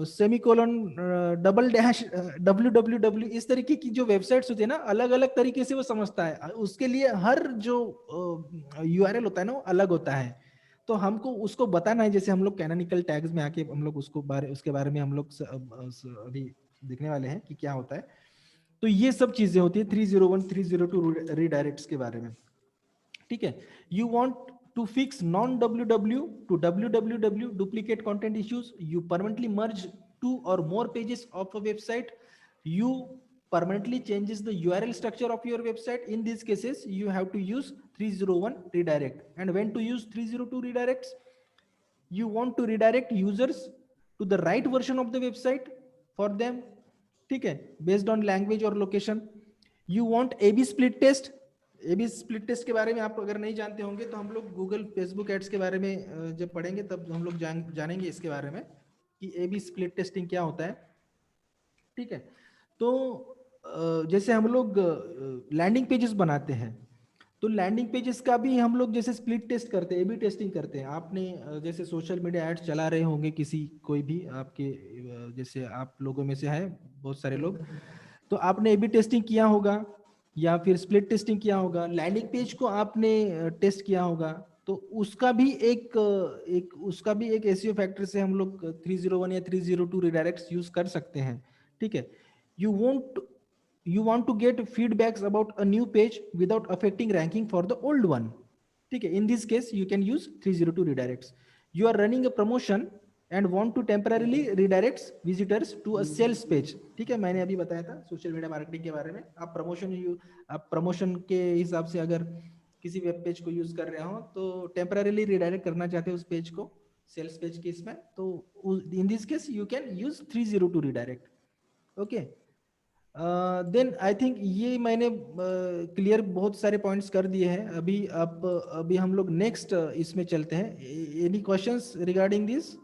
सेमीकोलन www, इस तरीके की जो वेबसाइट्स होती है ना, अलग अलग तरीके से वो समझता है। उसके लिए हर जो URL होता है ना, वो अलग होता है। तो हमको उसको बताना है, जैसे हम लोग कैनोनिकल टैग्स में आके हम लोग उसके बारे में हम लोग अभी देखने वाले हैं कि क्या होता है। तो ये सब चीजें होती है 301 302 रीडायरेक्ट्स के बारे में, ठीक है। You want to fix non www to www duplicate content issues. You permanently merge two or more pages of a website. You permanently changes the URL structure of your website. In these cases, you have to use 301 redirect. And when to use 302 redirects? You want to redirect users to the right version of the website for them, ठीक है, based on language और location. You want AB split test. AB split test के बारे में आप अगर नहीं जानते होंगे तो हम लोग गूगल फेसबुक एड्स के बारे में जब पढ़ेंगे तब हम लोग जानेंगे इसके बारे में कि AB split testing क्या होता है। ठीक है। तो जैसे हम लोग लैंडिंग पेजेस बनाते हैं, तो लैंडिंग पेजेस का भी हम लोग जैसे स्प्लिट टेस्ट करते हैं, एबी टेस्टिंग करते हैं। आपने जैसे सोशल मीडिया एड्स चला रहे होंगे, किसी कोई भी आपके जैसे आप लोगों में से है बहुत सारे लोग, तो आपने एबी टेस्टिंग किया होगा या फिर स्प्लिट टेस्टिंग किया होगा, लैंडिंग पेज को आपने टेस्ट किया होगा। तो उसका भी एक एसईओ फैक्टर से हम लोग 301 या 302 रिडायरेक्ट्स यूज कर सकते हैं। ठीक है। You want to get feedbacks about a new page without affecting ranking for the old one. ठीक है। In this case you can use 302 redirects. You are running a promotion and want to temporarily redirect visitors to a sales page. ठीक है, मैंने अभी बताया था social media marketing के बारे में। आप प्रमोशन के हिसाब से अगर किसी वेब पेज को यूज कर रहे हो तो टेम्पररीली रिडायरेक्ट करना चाहते हो उस पेज को सेल्स पेज के इसमें, तो in this case you can use 302 redirect. Okay. Then I think ये मैंने क्लियर बहुत सारे पॉइंट्स कर दिए हैं। अभी हम लोग नेक्स्ट इसमें चलते हैं। Any questions regarding this?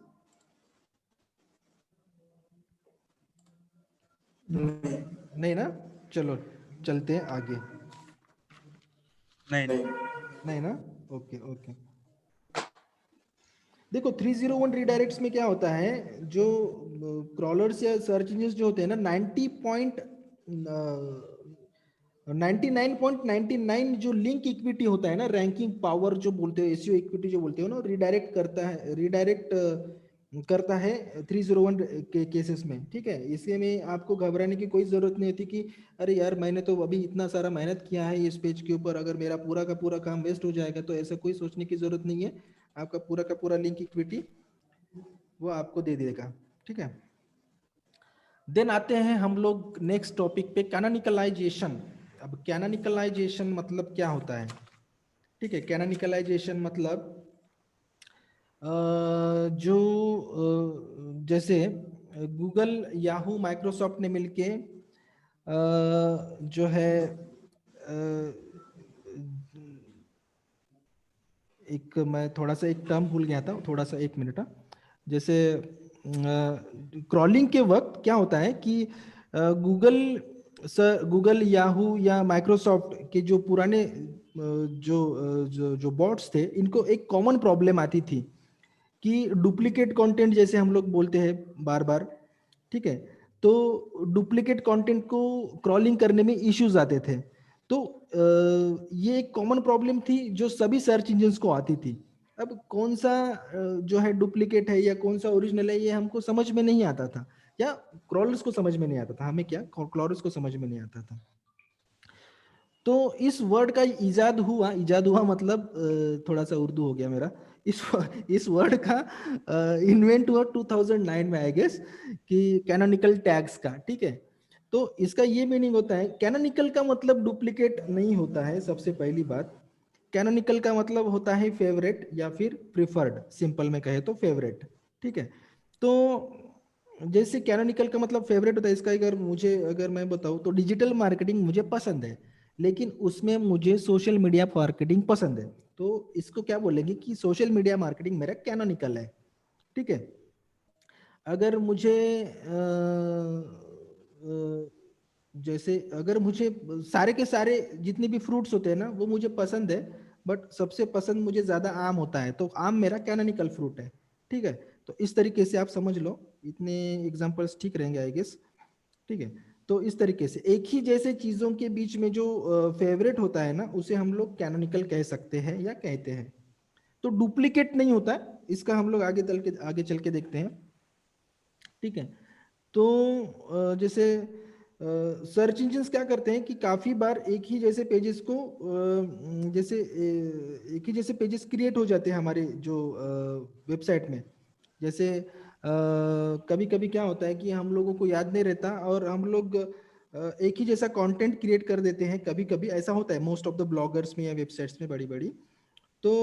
नहीं ना, चलो चलते हैं आगे। नहीं ना, ओके ओके। देखो 301 रिडायरेक्ट्स में क्या होता है, जो क्रॉलर्स या सर्च इंजन जो होते हैं ना 99.99 जो लिंक इक्विटी होता है ना, रैंकिंग पावर जो बोलते हो, एसईओ इक्विटी जो बोलते हो ना, रिडायरेक्ट करता है 301 के केसेस में। ठीक है। इसमें आपको घबराने की कोई जरूरत नहीं होती कि अरे यार मैंने तो अभी इतना सारा मेहनत किया है इस पेज के ऊपर, अगर मेरा पूरा का पूरा काम वेस्ट हो जाएगा, तो ऐसा कोई सोचने की जरूरत नहीं है। आपका पूरा का पूरा लिंक इक्विटी वो आपको दे देगा। ठीक है। देन आते हैं हम लोग नेक्स्ट टॉपिक पे, कैनोनिकलाइजेशन। अब कैनोनिकलाइजेशन मतलब क्या होता है? ठीक है। कैनोनिकलाइजेशन मतलब जैसे गूगल, याहू, माइक्रोसॉफ्ट ने मिलके जो है एक मैं थोड़ा सा एक टर्म भूल गया था, थोड़ा सा 1 मिनट। जैसे क्रॉलिंग के वक्त क्या होता है कि गूगल, याहू या माइक्रोसॉफ्ट के जो पुराने जो बॉट्स थे, इनको एक कॉमन प्रॉब्लम आती थी कि डुप्लीकेट कंटेंट, जैसे हम लोग बोलते हैं बार बार। ठीक है। तो डुप्लीकेट कंटेंट को क्रॉलिंग करने में इश्यूज आते थे। तो ये एक कॉमन प्रॉब्लम थी जो सभी सर्च इंजन्स को आती थी। अब कौन सा जो है डुप्लीकेट है या कौन सा ओरिजिनल है, ये हमको समझ में नहीं आता था, या क्रॉलर्स को समझ में नहीं आता था। हमें क्या, क्रॉलर्स को समझ में नहीं आता था। तो इस वर्ड का इजाद हुआ मतलब थोड़ा सा उर्दू हो गया मेरा। इस वर्ड का इन्वेंट हुआ 2009 में आई गेस, कि कैनोनिकल टैग्स का। ठीक है। तो इसका ये मीनिंग होता है, कैनोनिकल का मतलब डुप्लीकेट नहीं होता है। सबसे पहली बात, कैनोनिकल का मतलब होता है फेवरेट या फिर प्रिफर्ड, सिंपल में कहे तो फेवरेट। ठीक है। तो जैसे कैनोनिकल का मतलब फेवरेट होता है, इसका अगर मैं बताऊं तो डिजिटल मार्केटिंग मुझे पसंद है, लेकिन उसमें मुझे सोशल मीडिया मार्केटिंग पसंद है, तो इसको क्या बोलेंगे कि सोशल मीडिया मार्केटिंग मेरा कैनोनिकल है। ठीक है। अगर मुझे जैसे अगर मुझे सारे के सारे जितने भी फ्रूट्स होते हैं ना वो मुझे पसंद है, बट सबसे पसंद मुझे ज्यादा आम होता है, तो आम मेरा कैनोनिकल फ्रूट है। ठीक है। तो इस तरीके से आप समझ लो, इतने एग्जांपल्स ठीक रहेंगे आई गेस। ठीक है। तो इस तरीके से एक ही जैसे चीजों के बीच में जो फेवरेट होता है ना, उसे हम लोग कैनोनिकल कह सकते हैं या कहते हैं। तो डुप्लीकेट नहीं होता है, इसका हम लोग आगे चल के देखते हैं। ठीक है। तो जैसे सर्च इंजिन्स क्या करते हैं कि काफी बार एक ही जैसे पेजेस को एक ही जैसे पेजेस क्रिएट हो जाते हैं हमारे जो वेबसाइट में। जैसे कभी कभी क्या होता है कि हम लोगों को याद नहीं रहता और हम लोग एक ही जैसा कंटेंट क्रिएट कर देते हैं। कभी कभी ऐसा होता है मोस्ट ऑफ द ब्लॉगर्स में या वेबसाइट्स में बड़ी बड़ी। तो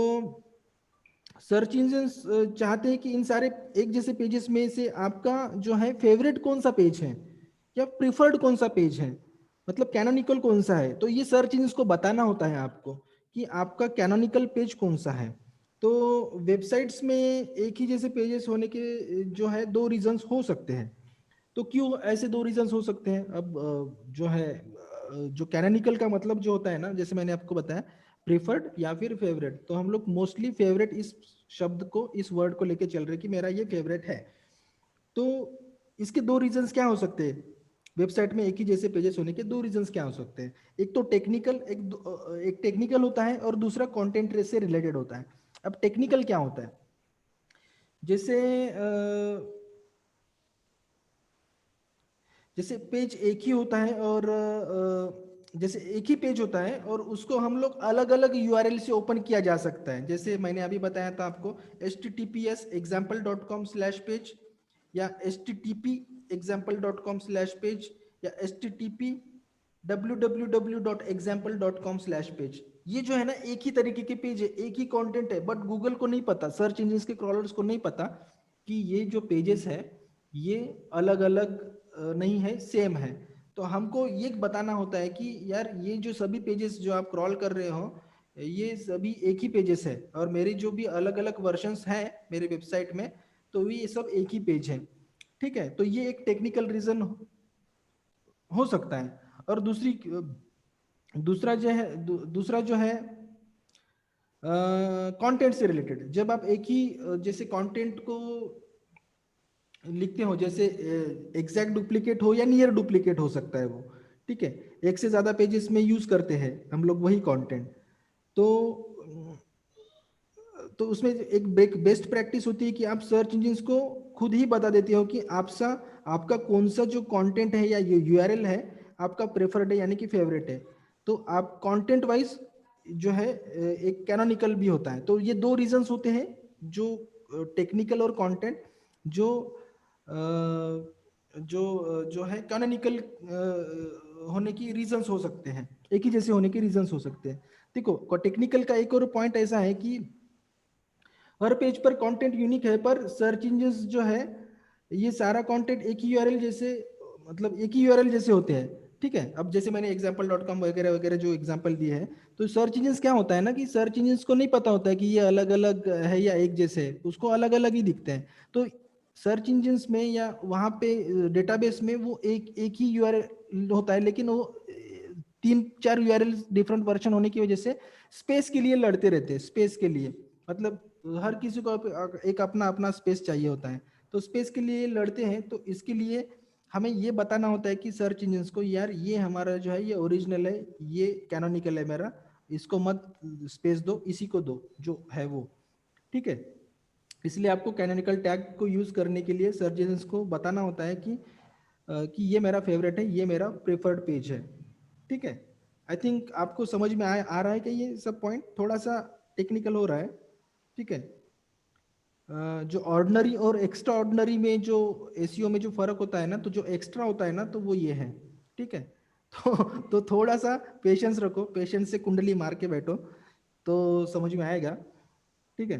सर्च इंजन्स चाहते हैं कि इन सारे एक जैसे पेजेस में से आपका जो है फेवरेट कौन सा पेज है या प्रिफर्ड कौन सा पेज है, मतलब कैनोनिकल कौन सा है। तो ये सर्च इंजन्स को बताना होता है आपको कि आपका कैनोनिकल पेज कौन सा है। तो वेबसाइट्स में एक ही जैसे पेजेस होने के जो है 2 रीजंस हो सकते हैं। तो क्यों ऐसे दो रीजंस हो सकते हैं? अब जो है जो कैनोनिकल का मतलब जो होता है ना, जैसे मैंने आपको बताया प्रेफर्ड या फिर फेवरेट, तो हम लोग मोस्टली फेवरेट इस शब्द को, इस वर्ड को लेके चल रहे कि मेरा ये फेवरेट है। तो इसके दो रीजंस क्या हो सकते हैं? वेबसाइट में एक ही जैसे पेजेस होने के दो रीजंस क्या हो सकते हैं? एक तो टेक्निकल, एक टेक्निकल होता है और दूसरा कंटेंट से रिलेटेड होता है। अब टेक्निकल क्या होता है? जैसे पेज एक ही होता है और जैसे एक ही पेज होता है और उसको हम लोग अलग अलग यूआरएल से ओपन किया जा सकता है। जैसे मैंने अभी बताया था आपको https example.com/page या http example.com/page या http www.example.com/page। ये जो है ना एक ही तरीके के पेज है, एक ही कंटेंट है, बट गूगल को नहीं पता, सर्च इंजिन के क्रॉलर्स को नहीं पता कि ये जो पेजेस है ये अलग अलग नहीं है, सेम है। तो हमको ये बताना होता है कि यार ये जो सभी पेजेस जो आप क्रॉल कर रहे हो ये सभी एक ही पेजेस है, और मेरी जो भी अलग अलग वर्जन्स हैं मेरे वेबसाइट में तो ये सब एक ही पेज है। ठीक है, तो ये एक टेक्निकल रीजन हो सकता है। और दूसरा जो है कंटेंट से रिलेटेड, जब आप एक ही जैसे कंटेंट को लिखते हो, जैसे एग्जैक्ट डुप्लीकेट हो या नियर डुप्लीकेट हो सकता है वो, ठीक है, एक से ज्यादा पेजेस में यूज करते हैं हम लोग वही कंटेंट, तो उसमें एक बेस्ट प्रैक्टिस होती है कि आप सर्च इंजिन को खुद ही बता देते हो कि आपका कौन सा जो कंटेंट है या यूआरएल है आपका प्रेफर्ड है यानी कि फेवरेट है। तो आप कंटेंट वाइज जो है एक कैनोनिकल भी होता है। तो ये दो रीजंस होते हैं, जो टेक्निकल और कंटेंट, जो जो है कैनोनिकल होने की रीजंस हो सकते हैं, एक ही जैसे होने के रीजंस हो सकते हैं। देखो टेक्निकल का एक और पॉइंट ऐसा है कि हर पेज पर कंटेंट यूनिक है, पर सर्च इंजिन्स जो है ये सारा कंटेंट एक ही यूआरएल जैसे, मतलब एक ही यूआरएल जैसे होते हैं। ठीक है, अब जैसे मैंने example.com वगैरह वगैरह जो एग्जांपल दिए हैं, तो सर्च इंजिन्स क्या होता है ना कि सर्च इंजिन्स को नहीं पता होता है कि ये अलग अलग है या एक जैसे है, उसको अलग अलग ही दिखते हैं। तो सर्च इंजिन्स में या वहाँ पे डेटाबेस में वो एक ही यूआरएल होता है, लेकिन वो 3-4 यूआरएल डिफरेंट वर्जन होने की वजह से स्पेस के लिए लड़ते रहते हैं, स्पेस के लिए, मतलब हर किसी को एक अपना अपना स्पेस चाहिए होता है, तो स्पेस के लिए लड़ते हैं। तो इसके लिए हमें ये बताना होता है कि सर्च इंजिन को यार ये हमारा जो है ये ओरिजिनल है, ये कैनोनिकल है मेरा, इसको मत स्पेस दो, इसी को दो जो है वो। ठीक है, इसलिए आपको कैनोनिकल टैग को यूज करने के लिए सर्च इंजिन को बताना होता है कि ये मेरा फेवरेट है, ये मेरा प्रेफर्ड पेज है। ठीक है, आई थिंक आपको समझ में आ रहा है कि ये सब पॉइंट थोड़ा सा टेक्निकल हो रहा है। ठीक है, जो ऑर्डिनरी और एक्स्ट्रा ऑर्डिनरी में जो एसईओ में जो फर्क होता है ना, तो जो एक्स्ट्रा होता है ना तो वो ये है। ठीक है, तो थोड़ा सा पेशेंस रखो, पेशेंस से कुंडली मार के बैठो तो समझ में आएगा। ठीक है,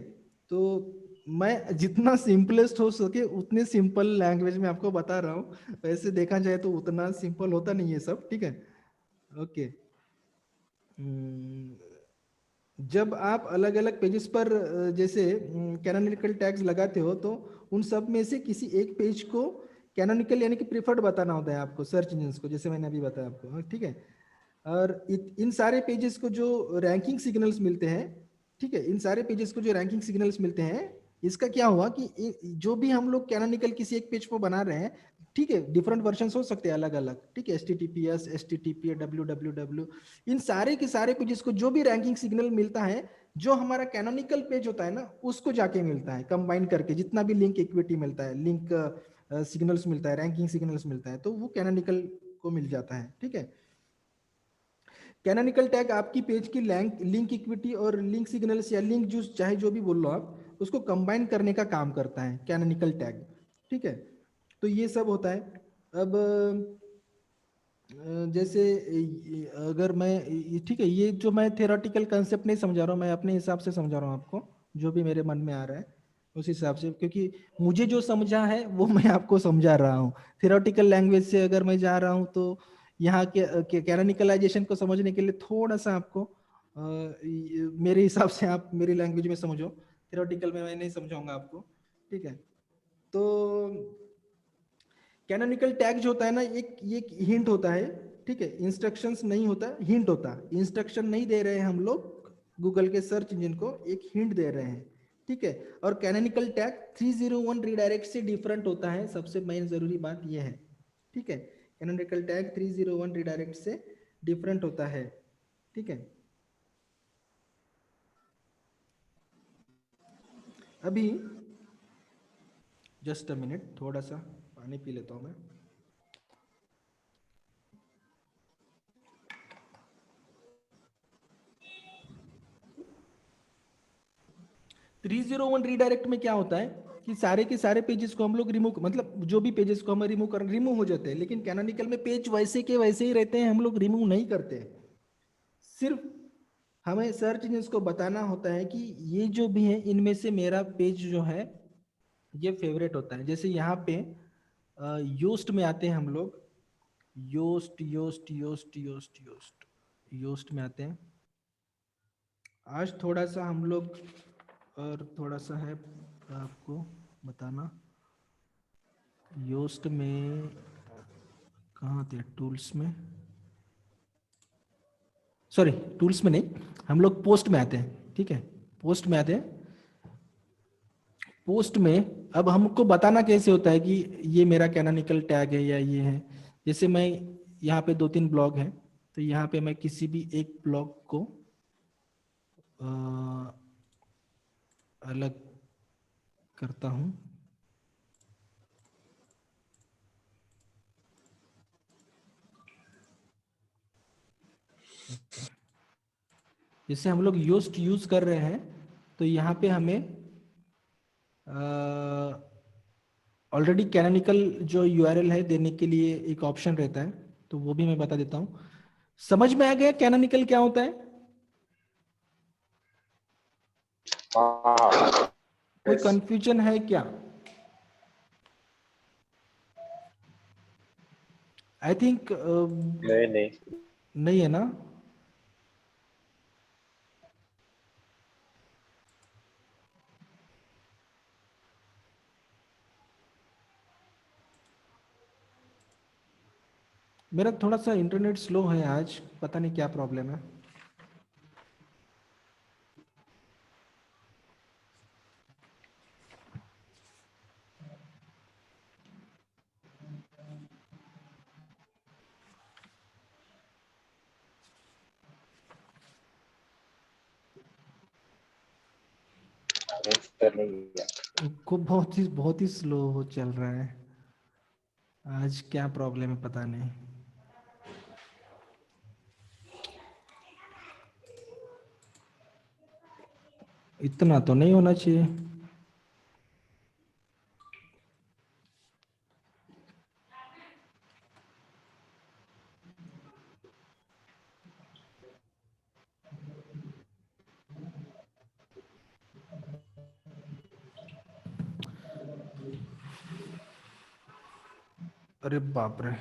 तो मैं जितना सिंपलेस्ट हो सके उतने सिंपल लैंग्वेज में आपको बता रहा हूँ, वैसे देखा जाए तो उतना सिंपल होता नहीं है सब। ठीक है, ओके। जब आप अलग अलग पेजेस पर जैसे कैनोनिकल टैग्स लगाते हो तो उन सब में से किसी एक पेज को कैनोनिकल यानी कि प्रेफर्ड बताना होता है आपको सर्च इंजिन को, जैसे मैंने अभी बताया आपको। हाँ, ठीक है, और इन सारे पेजेस को जो रैंकिंग सिग्नल्स मिलते हैं, ठीक है, इन सारे पेजेस को जो रैंकिंग सिग्नल्स मिलते हैं, इसका क्या हुआ कि जो भी हम लोग कैनोनिकल किसी एक पेज को बना रहे हैं, ठीक है, डिफरेंट वर्जन्स हो सकते हैं अलग अलग। ठीक है, HTTPS, HTTP, www, इन सारे के सारे पेजेस को जो भी रैंकिंग सिग्नल मिलता है, जो हमारा कैनोनिकल पेज होता है ना उसको जाके मिलता है, कंबाइन करके जितना भी लिंक इक्विटी मिलता है, लिंक सिग्नल्स मिलता है, रैंकिंग सिग्नल्स मिलता है, तो वो कैनोनिकल को मिल जाता है। ठीक है, कैनोनिकल टैग आपकी पेज की लिंक इक्विटी और लिंक सिग्नल्स या लिंक जूस चाहे जो भी बोल लो आप, उसको कंबाइन करने का काम करता है कैनोनिकल टैग। ठीक है, तो ये सब होता है। अब जैसे अगर मैं, ठीक है, ये जो मैं थेरोटिकल कंसेप्ट नहीं समझा रहा हूँ, मैं अपने हिसाब से समझा रहा हूँ आपको, जो भी मेरे मन में आ रहा है उस हिसाब से, क्योंकि मुझे जो समझा है वो मैं आपको समझा रहा हूँ। थेरोटिकल लैंग्वेज से अगर मैं जा रहा हूँ तो यहाँ के कैनोनिकलाइजेशन को समझने के लिए थोड़ा सा आपको मेरे हिसाब से आप मेरी लैंग्वेज में समझो, थेरोटिकल में मैं नहीं समझाऊंगा आपको। ठीक है, तो कैनोनिकल टैग जो होता है ना, एक हिंट होता है, ठीक है, इंस्ट्रक्शंस नहीं होता, हिंट होता है। इंस्ट्रक्शन नहीं दे रहे हैं हम लोग गूगल के सर्च इंजन को, एक हिंट दे रहे हैं, ठीक है। और कैनोनिकल टैग 301 रीडायरेक्ट से डिफरेंट होता है, सबसे मेन जरूरी बात यह है, ठीक है। कैनोनिकल टैग 301 रीडायरेक्ट से डिफरेंट होता है, ठीक है। अभी जस्ट अ मिनट, थोड़ा सा पानी पी लेता हूं मैं। थ्री 301 रीडायरेक्ट में क्या होता है कि सारे के सारे पेजेस को हम लोग रिमूव, मतलब जो भी पेजेस को हम रिमूव हो जाते हैं, लेकिन कैनोनिकल में पेज वैसे के वैसे ही रहते हैं, हम लोग रिमूव नहीं करते। सिर्फ हमें सर्च इंजन को बताना होता है कि ये जो भी है इनमें से मेरा पेज जो है ये फेवरेट होता है। जैसे यहाँ पे योस्ट में आते हैं हम लोग, Yoast Yoast Yoast Yoast Yoast Yoast में आते हैं। आज थोड़ा सा हम लोग और थोड़ा सा है आपको बताना, योस्ट में कहाँ थे, टूल्स में, सॉरी टूल्स में नहीं, हम लोग पोस्ट में आते हैं, ठीक है, पोस्ट में आते हैं। पोस्ट में अब हमको बताना कैसे होता है कि ये मेरा कैनोनिकल टैग है या ये है। जैसे मैं यहाँ पे 2-3 ब्लॉग हैं, तो यहाँ पे मैं किसी भी एक ब्लॉग को अलग करता हूँ। जैसे हम लोग योस्ट यूज कर रहे हैं, तो यहाँ पे हमें ऑलरेडी कैनोनिकल जो यूआरएल है देने के लिए एक ऑप्शन रहता है, तो वो भी मैं बता देता हूँ। समझ में आ गया कैनोनिकल क्या होता है? कोई कंफ्यूजन है क्या? आई थिंक नहीं है ना? मेरा थोड़ा सा इंटरनेट स्लो है आज, पता नहीं क्या प्रॉब्लम है। को बहुत ही स्लो हो चल रहा है आज, क्या प्रॉब्लम है पता नहीं। इतना तो नहीं होना चाहिए। अरे बाप रे,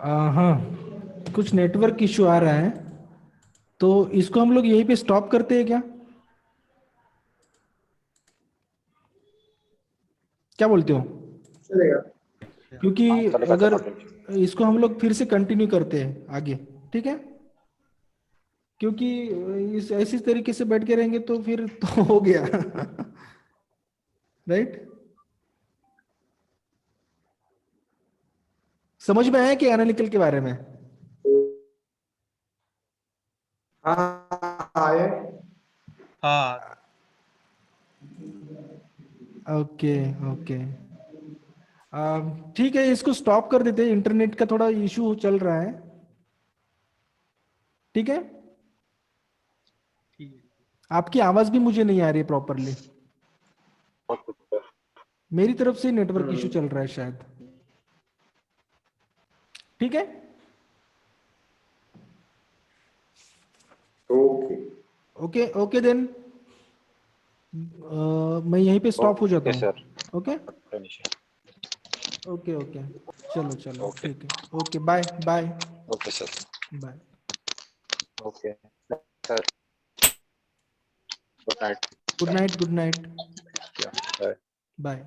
हाँ कुछ नेटवर्क इशू आ रहा है, तो इसको हम लोग यहीं पे स्टॉप करते हैं क्या? क्या बोलते हो? चलेगा। क्योंकि अगर इसको हम लोग फिर से कंटिन्यू करते हैं आगे, ठीक है? क्योंकि इस ऐसी तरीके से बैठ के रहेंगे तो फिर तो हो गया राइट? समझ में आया कि एनालिटिकल के बारे में? हाँ ओके ओके, ठीक है, इसको स्टॉप कर देते हैं, इंटरनेट का थोड़ा इशू चल रहा है, ठीक है? ठीक है। आपकी आवाज भी मुझे नहीं आ रही है प्रॉपरली, मेरी तरफ से नेटवर्क इशू चल रहा है शायद। ठीक है, ओके ओके ओके देन मैं यहीं पे स्टॉप हो जाता ओके हूँ. सर. ओके ओके ओके चलो चलो ओके. ठीक है. Okay bye bye okay sir. Bye. Okay sir. Good night. Good night good night bye. Bye.